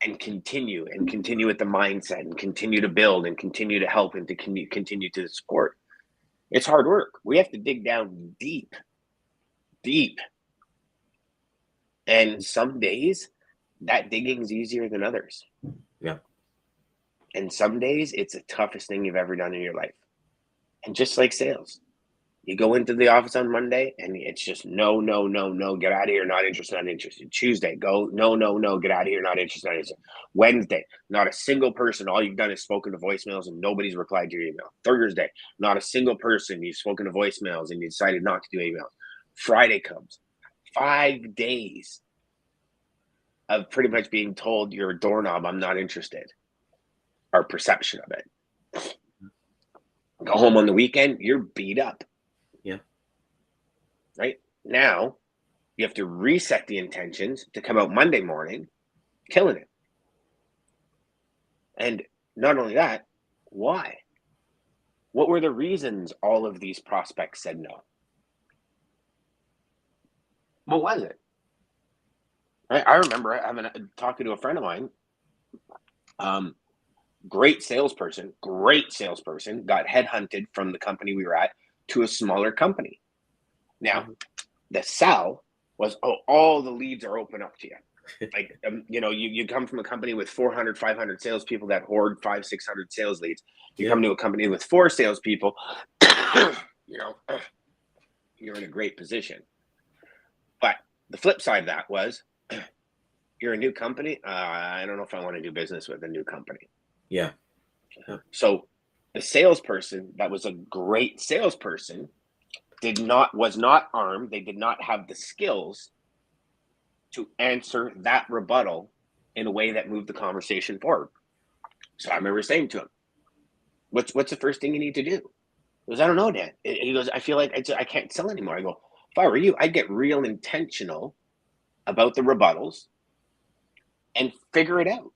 and continue with the mindset and continue to build and continue to help and to continue to support. It's hard work. We have to dig down deep. And some days that digging is easier than others. Yeah. And some days it's the toughest thing you've ever done in your life. And just like sales, you go into the office on Monday and it's just no, get out of here, not interested. Tuesday, go, no, get out of here, not interested. Wednesday, not a single person. All you've done is spoken to voicemails and nobody's replied to your email. Thursday, not a single person. You've spoken to voicemails and you decided not to do emails. Friday comes. 5 days of pretty much being told you're a doorknob, I'm not interested. Our perception of it. Go home on the weekend, you're beat up. Yeah. Right? Now, you have to reset the intentions to come out Monday morning, killing it. And not only that, why? What were the reasons all of these prospects said no? What was it? I remember talking to a friend of mine, great salesperson, got headhunted from the company we were at to a smaller company. Now, the sell was, all the leads are open up to you. Like, you come from a company with 400, 500 salespeople that hoard 500, 600 sales leads. You come to a company with 4 salespeople, you're in a great position. But the flip side of that was, you're a new company. I don't know if I want to do business with a new company. Yeah. So the salesperson that was a great salesperson was not armed. They did not have the skills to answer that rebuttal in a way that moved the conversation forward. So I remember saying to him, what's the first thing you need to do? He goes, I don't know, Dan. He goes, I feel like I can't sell anymore. I go, if I were you, I'd get real intentional about the rebuttals and figure it out.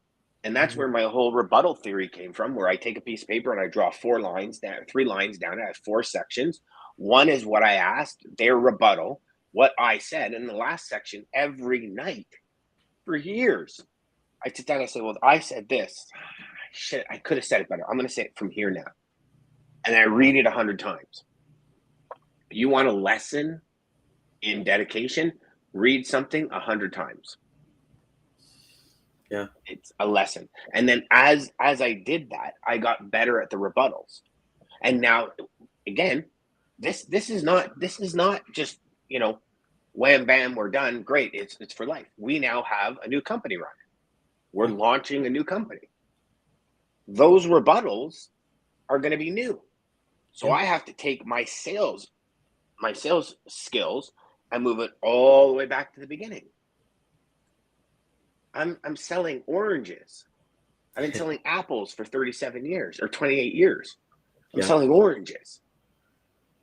And that's where my whole rebuttal theory came from, where I take a piece of paper and I draw 3 lines down. I have 4 sections. One is what I asked, their rebuttal, what I said. And the last section, every night for years, I sit down and I say, well, I said this. Shit, I could have said it better. I'm going to say it from here now. And I read it 100 times. You want a lesson in dedication? Read something 100 times. Yeah, it's a lesson. And then as I did that, I got better at the rebuttals. And now, again, this is not just, wham bam, we're done. Great, it's for life. We now have a new company running. We're launching a new company. Those rebuttals are going to be new. So I have to take my sales skills and move it all the way back to the beginning. I'm selling oranges. I've been selling apples for 37 years or 28 years. I'm selling oranges.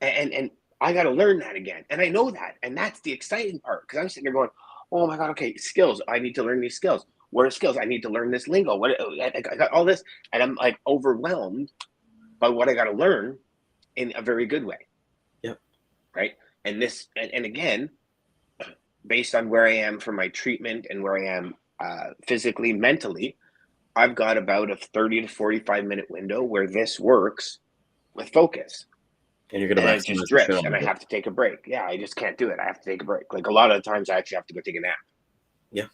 And I got to learn that again. And I know that. And that's the exciting part, because I'm sitting there going, oh my God, okay, skills. I need to learn these skills. What are skills? I need to learn this lingo. I got all this. And I'm like overwhelmed by what I got to learn in a very good way. Yep. Right. And this, and again, based on where I am for my treatment and where I am physically, mentally, I've got about a 30 to 45 minute window where this works with focus. And you're going to just drifts, and I have to take a break. Yeah, I just can't do it. I have to take a break. Like a lot of the times, I actually have to go take a nap. Yeah.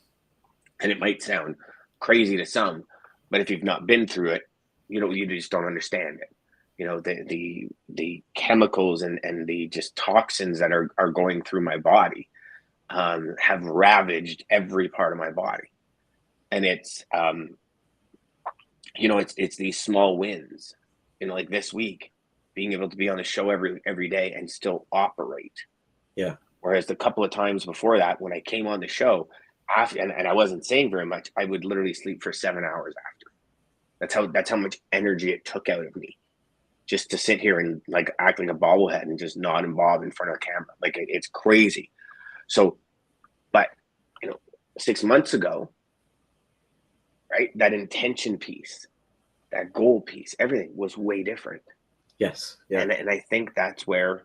And it might sound crazy to some, but if you've not been through it, you just don't understand it. The chemicals and the just toxins that are going through my body have ravaged every part of my body. And it's it's these small wins, like this week, being able to be on the show every day and still operate. Yeah. Whereas the couple of times before that, when I came on the show, and I wasn't saying very much, I would literally sleep for 7 hours after. That's how much energy it took out of me, just to sit here and like act like a bobblehead and just nod and bob in front of the camera. Like it's crazy. So, but 6 months ago, right, that intention piece, that goal piece, everything was way different. Yes. Yeah. And I think that's where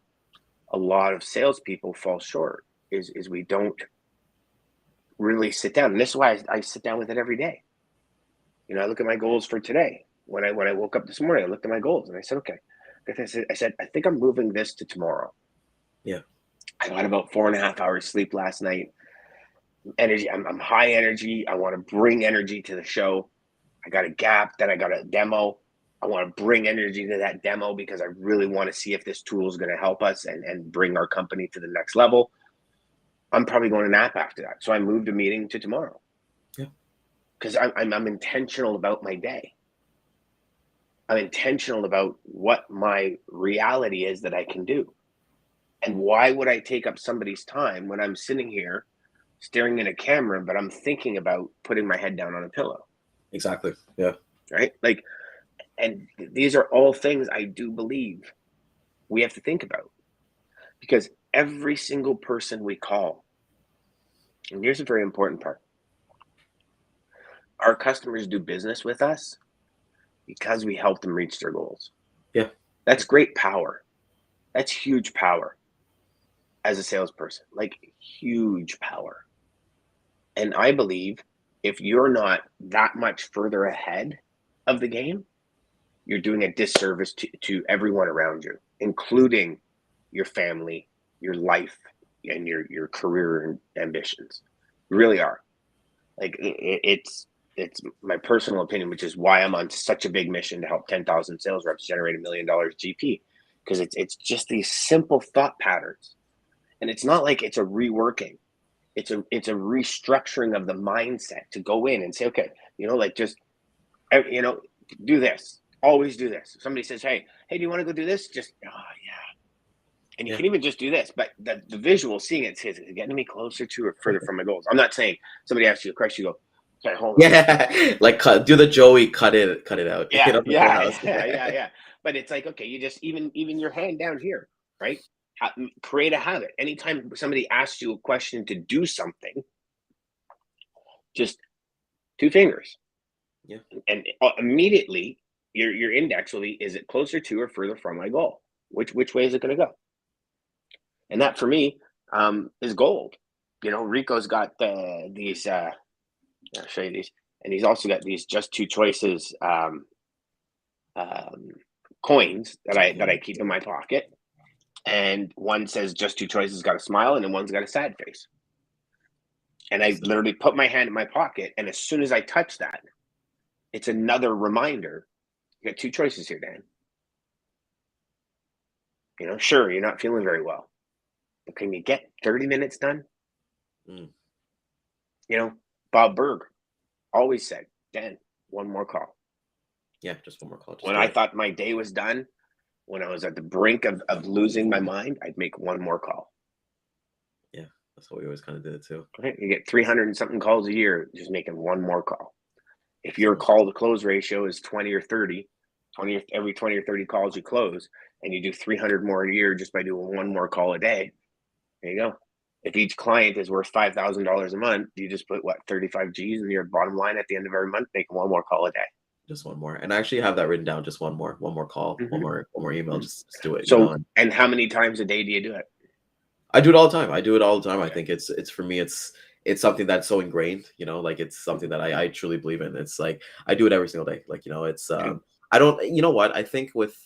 a lot of salespeople fall short, is we don't really sit down. And this is why I sit down with it every day. I look at my goals for today. When I woke up this morning, I looked at my goals and I said, okay. I said, I think I'm moving this to tomorrow. Yeah. I got about 4.5 hours sleep last night. Energy. I'm high energy. I want to bring energy to the show. I got a gap. Then I got a demo. I want to bring energy to that demo because I really want to see if this tool is going to help us and bring our company to the next level. I'm probably going to nap after that. So I moved a meeting to tomorrow. Yeah. Because I'm intentional about my day. I'm intentional about what my reality is that I can do. And why would I take up somebody's time when I'm sitting here staring at a camera, but I'm thinking about putting my head down on a pillow? Exactly. Yeah. Right? Like, and these are all things I do believe we have to think about, because every single person we call, and here's a very important part, our customers do business with us because we help them reach their goals. Yeah. That's great power. That's huge power as a salesperson, like huge power. And I believe if you're not that much further ahead of the game, you're doing a disservice to everyone around you, including your family, your life, and your career ambitions. You really are. Like it's my personal opinion, which is why I'm on such a big mission to help 10,000 sales reps generate $1 million GP, because it's just these simple thought patterns, and it's not like it's a reworking. It's a restructuring of the mindset to go in and say, okay, do this. Always do this. If somebody says, hey, do you want to go do this? Just, yeah. And you can even just do this, but the visual, seeing it, says, is it getting me closer to or further from my goals? I'm not saying somebody asks you a question, you go, okay, hold on. Yeah, like do the Joey cut it out. Yeah, yeah. But it's like, okay, you just even your hand down here, right? Create a habit. Anytime somebody asks you a question to do something, just 2 fingers. Yeah. And immediately your index will be, is it closer to or further from my goal? Which way is it going to go? And that for me is gold. Rico's got these, I'll show you these, and he's also got these just 2 choices coins that I keep in my pocket. And one says just 2 choices, got a smile, and then one's got a sad face. And I literally put my hand in my pocket, and as soon as I touch that, it's another reminder. You got 2 choices here, Dan. Sure, you're not feeling very well, but can you get 30 minutes done? Bob Berg always said, Dan, one more call. Yeah, just one more call. When I thought my day was done, when I was at the brink of losing my mind, I'd make one more call. Yeah, that's how we always kind of did it too. Right? You get 300 and something calls a year, just making one more call. If your call to close ratio is 20 or 30, every 20 or 30 calls you close, and you do 300 more a year just by doing one more call a day, there you go. If each client is worth $5,000 a month, you just put what, 35 G's in your bottom line at the end of every month, making one more call a day. Just one more. And I actually have that written down. Just one more call, one more email. Just do it. So, and how many times a day do you do it? I do it all the time. I think it's for me, it's something that's so ingrained, like it's something that I truly believe in. It's like, I do it every single day. Like, it's, I don't, you know what, I think with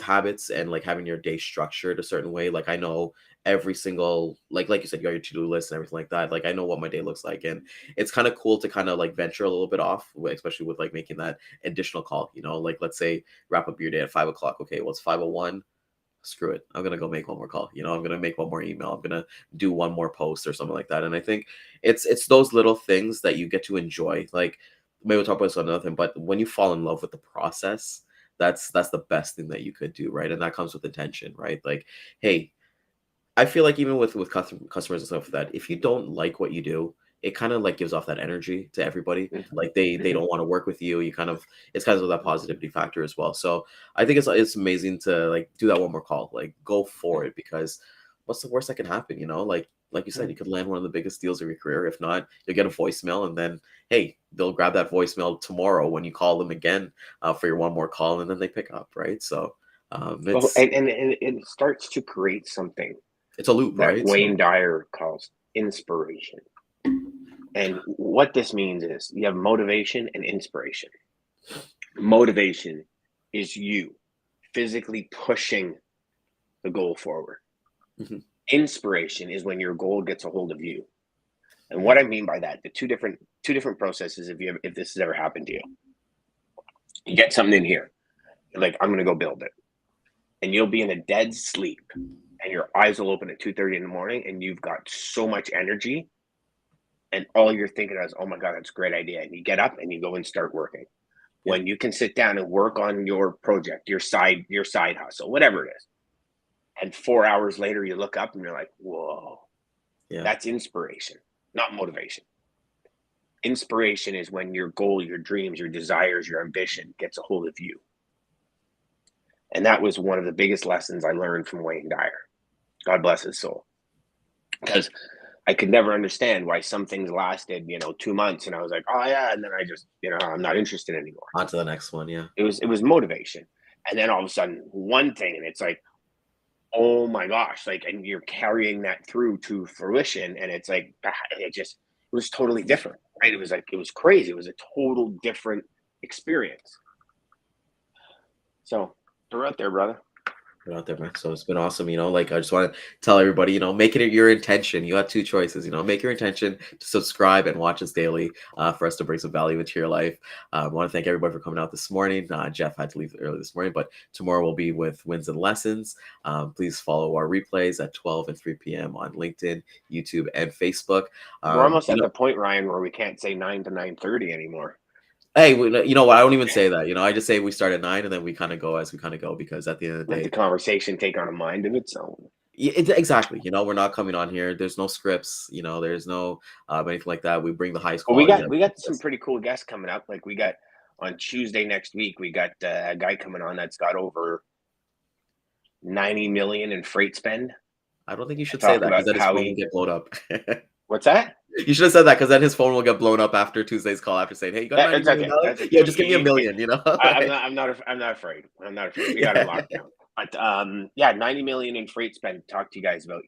habits and like having your day structured a certain way, like I know every single, like you said, you got your to-do list and everything like that. Like I know what my day looks like, and it's kind of cool to kind of like venture a little bit off, especially with like making that additional call, like let's say wrap up your day at 5:00. Okay, well, it's 5:01. Screw it, I'm gonna go make one more call. I'm gonna make one more email. I'm gonna do one more post or something like that. And I think it's those little things that you get to enjoy. Like maybe we'll talk about this on another thing, but when you fall in love with the process, that's the best thing that you could do, right? And that comes with intention, right? Like, hey, I feel like even with customers and stuff like that, if you don't like what you do, it kind of like gives off that energy to everybody. Like they don't want to work with you. It's kind of that positivity factor as well. So I think it's amazing to like do that one more call, like go for it, because what's the worst that can happen? Like you said, you could land one of the biggest deals of your career. If not, you'll get a voicemail, and then hey, they'll grab that voicemail tomorrow when you call them again for your one more call, and then they pick up, right? So and it starts to create something. It's a loop, that right? Wayne Dyer calls inspiration. And what this means is you have motivation and inspiration. Motivation is you physically pushing the goal forward. Inspiration is when your goal gets a hold of you. And what I mean by that, the two different processes, if this has ever happened to you. You get something in here. You're like, I'm going to go build it. And you'll be in a dead sleep. And your eyes will open at 2:30 in the morning, and you've got so much energy, and all you're thinking is, oh my God, that's a great idea. And you get up and you go and start working. Yeah. When you can sit down and work on your project, your side hustle, whatever it is. And 4 hours later, you look up and you're like, whoa, that's inspiration, not motivation. Inspiration is when your goal, your dreams, your desires, your ambition gets a hold of you. And that was one of the biggest lessons I learned from Wayne Dyer. God bless his soul. Because I could never understand why some things lasted, 2 months. And I was like, oh yeah. And then I just, I'm not interested anymore. On to the next one. Yeah. It was motivation. And then all of a sudden one thing, and it's like, oh my gosh, like, and you're carrying that through to fruition. And it's like, it was totally different, right? It was crazy. It was a total different experience. So they're out there, brother. They're out there, man. So it's been awesome. I just want to tell everybody, make it your intention. You have two choices, make your intention to subscribe and watch us daily for us to bring some value into your life. I want to thank everybody for coming out this morning. Jeff had to leave early this morning, but tomorrow we'll be with Wins and Lessons. Please follow our replays at 12 and 3 p.m. on LinkedIn, YouTube, and Facebook. We're almost at the point, Ryan, where we can't say 9 to 9:30 anymore. Hey, you know what? I don't even say that. I just say we start at 9 and then we kind of go as we kind of go, because at the end of the day, the conversation take on a mind of its own. Exactly. We're not coming on here. There's no scripts. There's no anything like that. We bring the highest quality. Well, we got some pretty cool guests coming up. Like we got on Tuesday next week, we got a guy coming on that's got over 90 million in freight spend. I don't think you should say that, because then his phone will get blown up. What's that? You should have said that, because then his phone will get blown up after Tuesday's call, after saying, "Hey, you got $90 million? Okay. Yeah, just give me $1 million." I'm not afraid. We got it locked down. But 90 million in freight spend. Talk to you guys about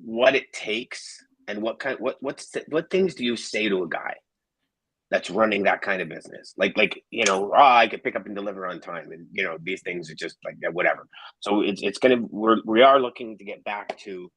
what it takes and what things do you say to a guy that's running that kind of business? Like I could pick up and deliver on time, and these things are just like whatever. So we are looking to get back to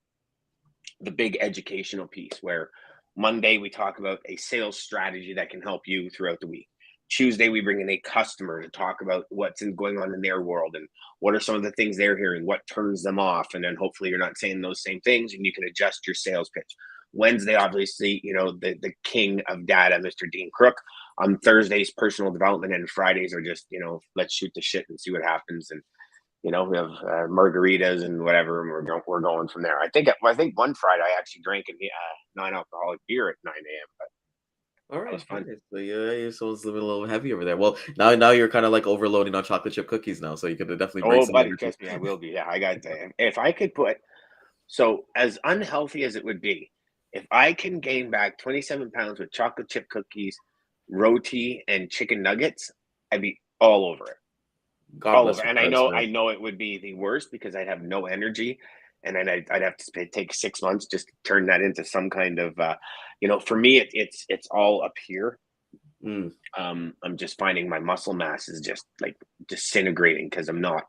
the big educational piece, where Monday we talk about a sales strategy that can help you throughout the week. Tuesday we bring in a customer to talk about what's going on in their world and what are some of the things they're hearing, what turns them off, and then hopefully you're not saying those same things and you can adjust your sales pitch. Wednesday, obviously, the king of data, Mr. Dean Crook. On Thursdays, personal development, and Fridays are just let's shoot the shit and see what happens. And we have margaritas and whatever, and we're going from there. I think one Friday I actually drank a non-alcoholic beer at 9 a.m. But All right, That was fun. okay. So your soul's living a little heavy over there. Well, now you're kind of like overloading on chocolate chip cookies now, so you could definitely bring Oh, some buddy, energy. trust me, I will be. Yeah, I got if I could put so as unhealthy as it would be, if I can gain back 27 pounds with chocolate chip cookies, roti, and chicken nuggets, I'd be all over it. God All bless over. your And parents, man. I know it would be the worst because I'd have no energy, and then I'd have to take 6 months just to turn that into some kind of, for me, it's all up here. Mm. I'm just finding my muscle mass is just like disintegrating because I'm not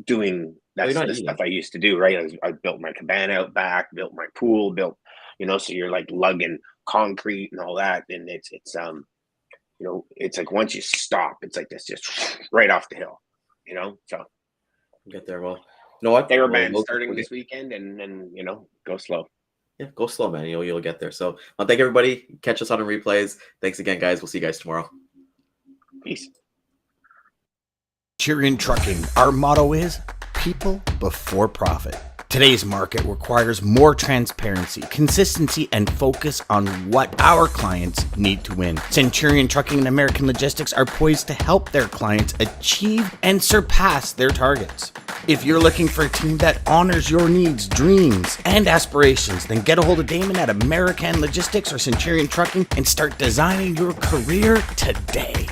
doing Well, that's you're not the eating. stuff I used to do, right? I built my cabana out back, built my pool, so you're like lugging concrete and all that, and it's like once you stop, it's like this just right off the hill, So Get there. Well, you know what? TheraBand We'll starting get this weekend, and go slow. yeah, go slow, man. You'll get there. So I'll thank everybody. Catch us on the replays. Thanks again, guys. We'll see you guys tomorrow. Peace. Centurion Trucking, our motto is people before profit. Today's market requires more transparency, consistency, and focus on what our clients need to win. Centurion Trucking and American Logistics are poised to help their clients achieve and surpass their targets. If you're looking for a team that honors your needs, dreams, and aspirations, then get a hold of Daman at American Logistics or Centurion Trucking and start designing your career today.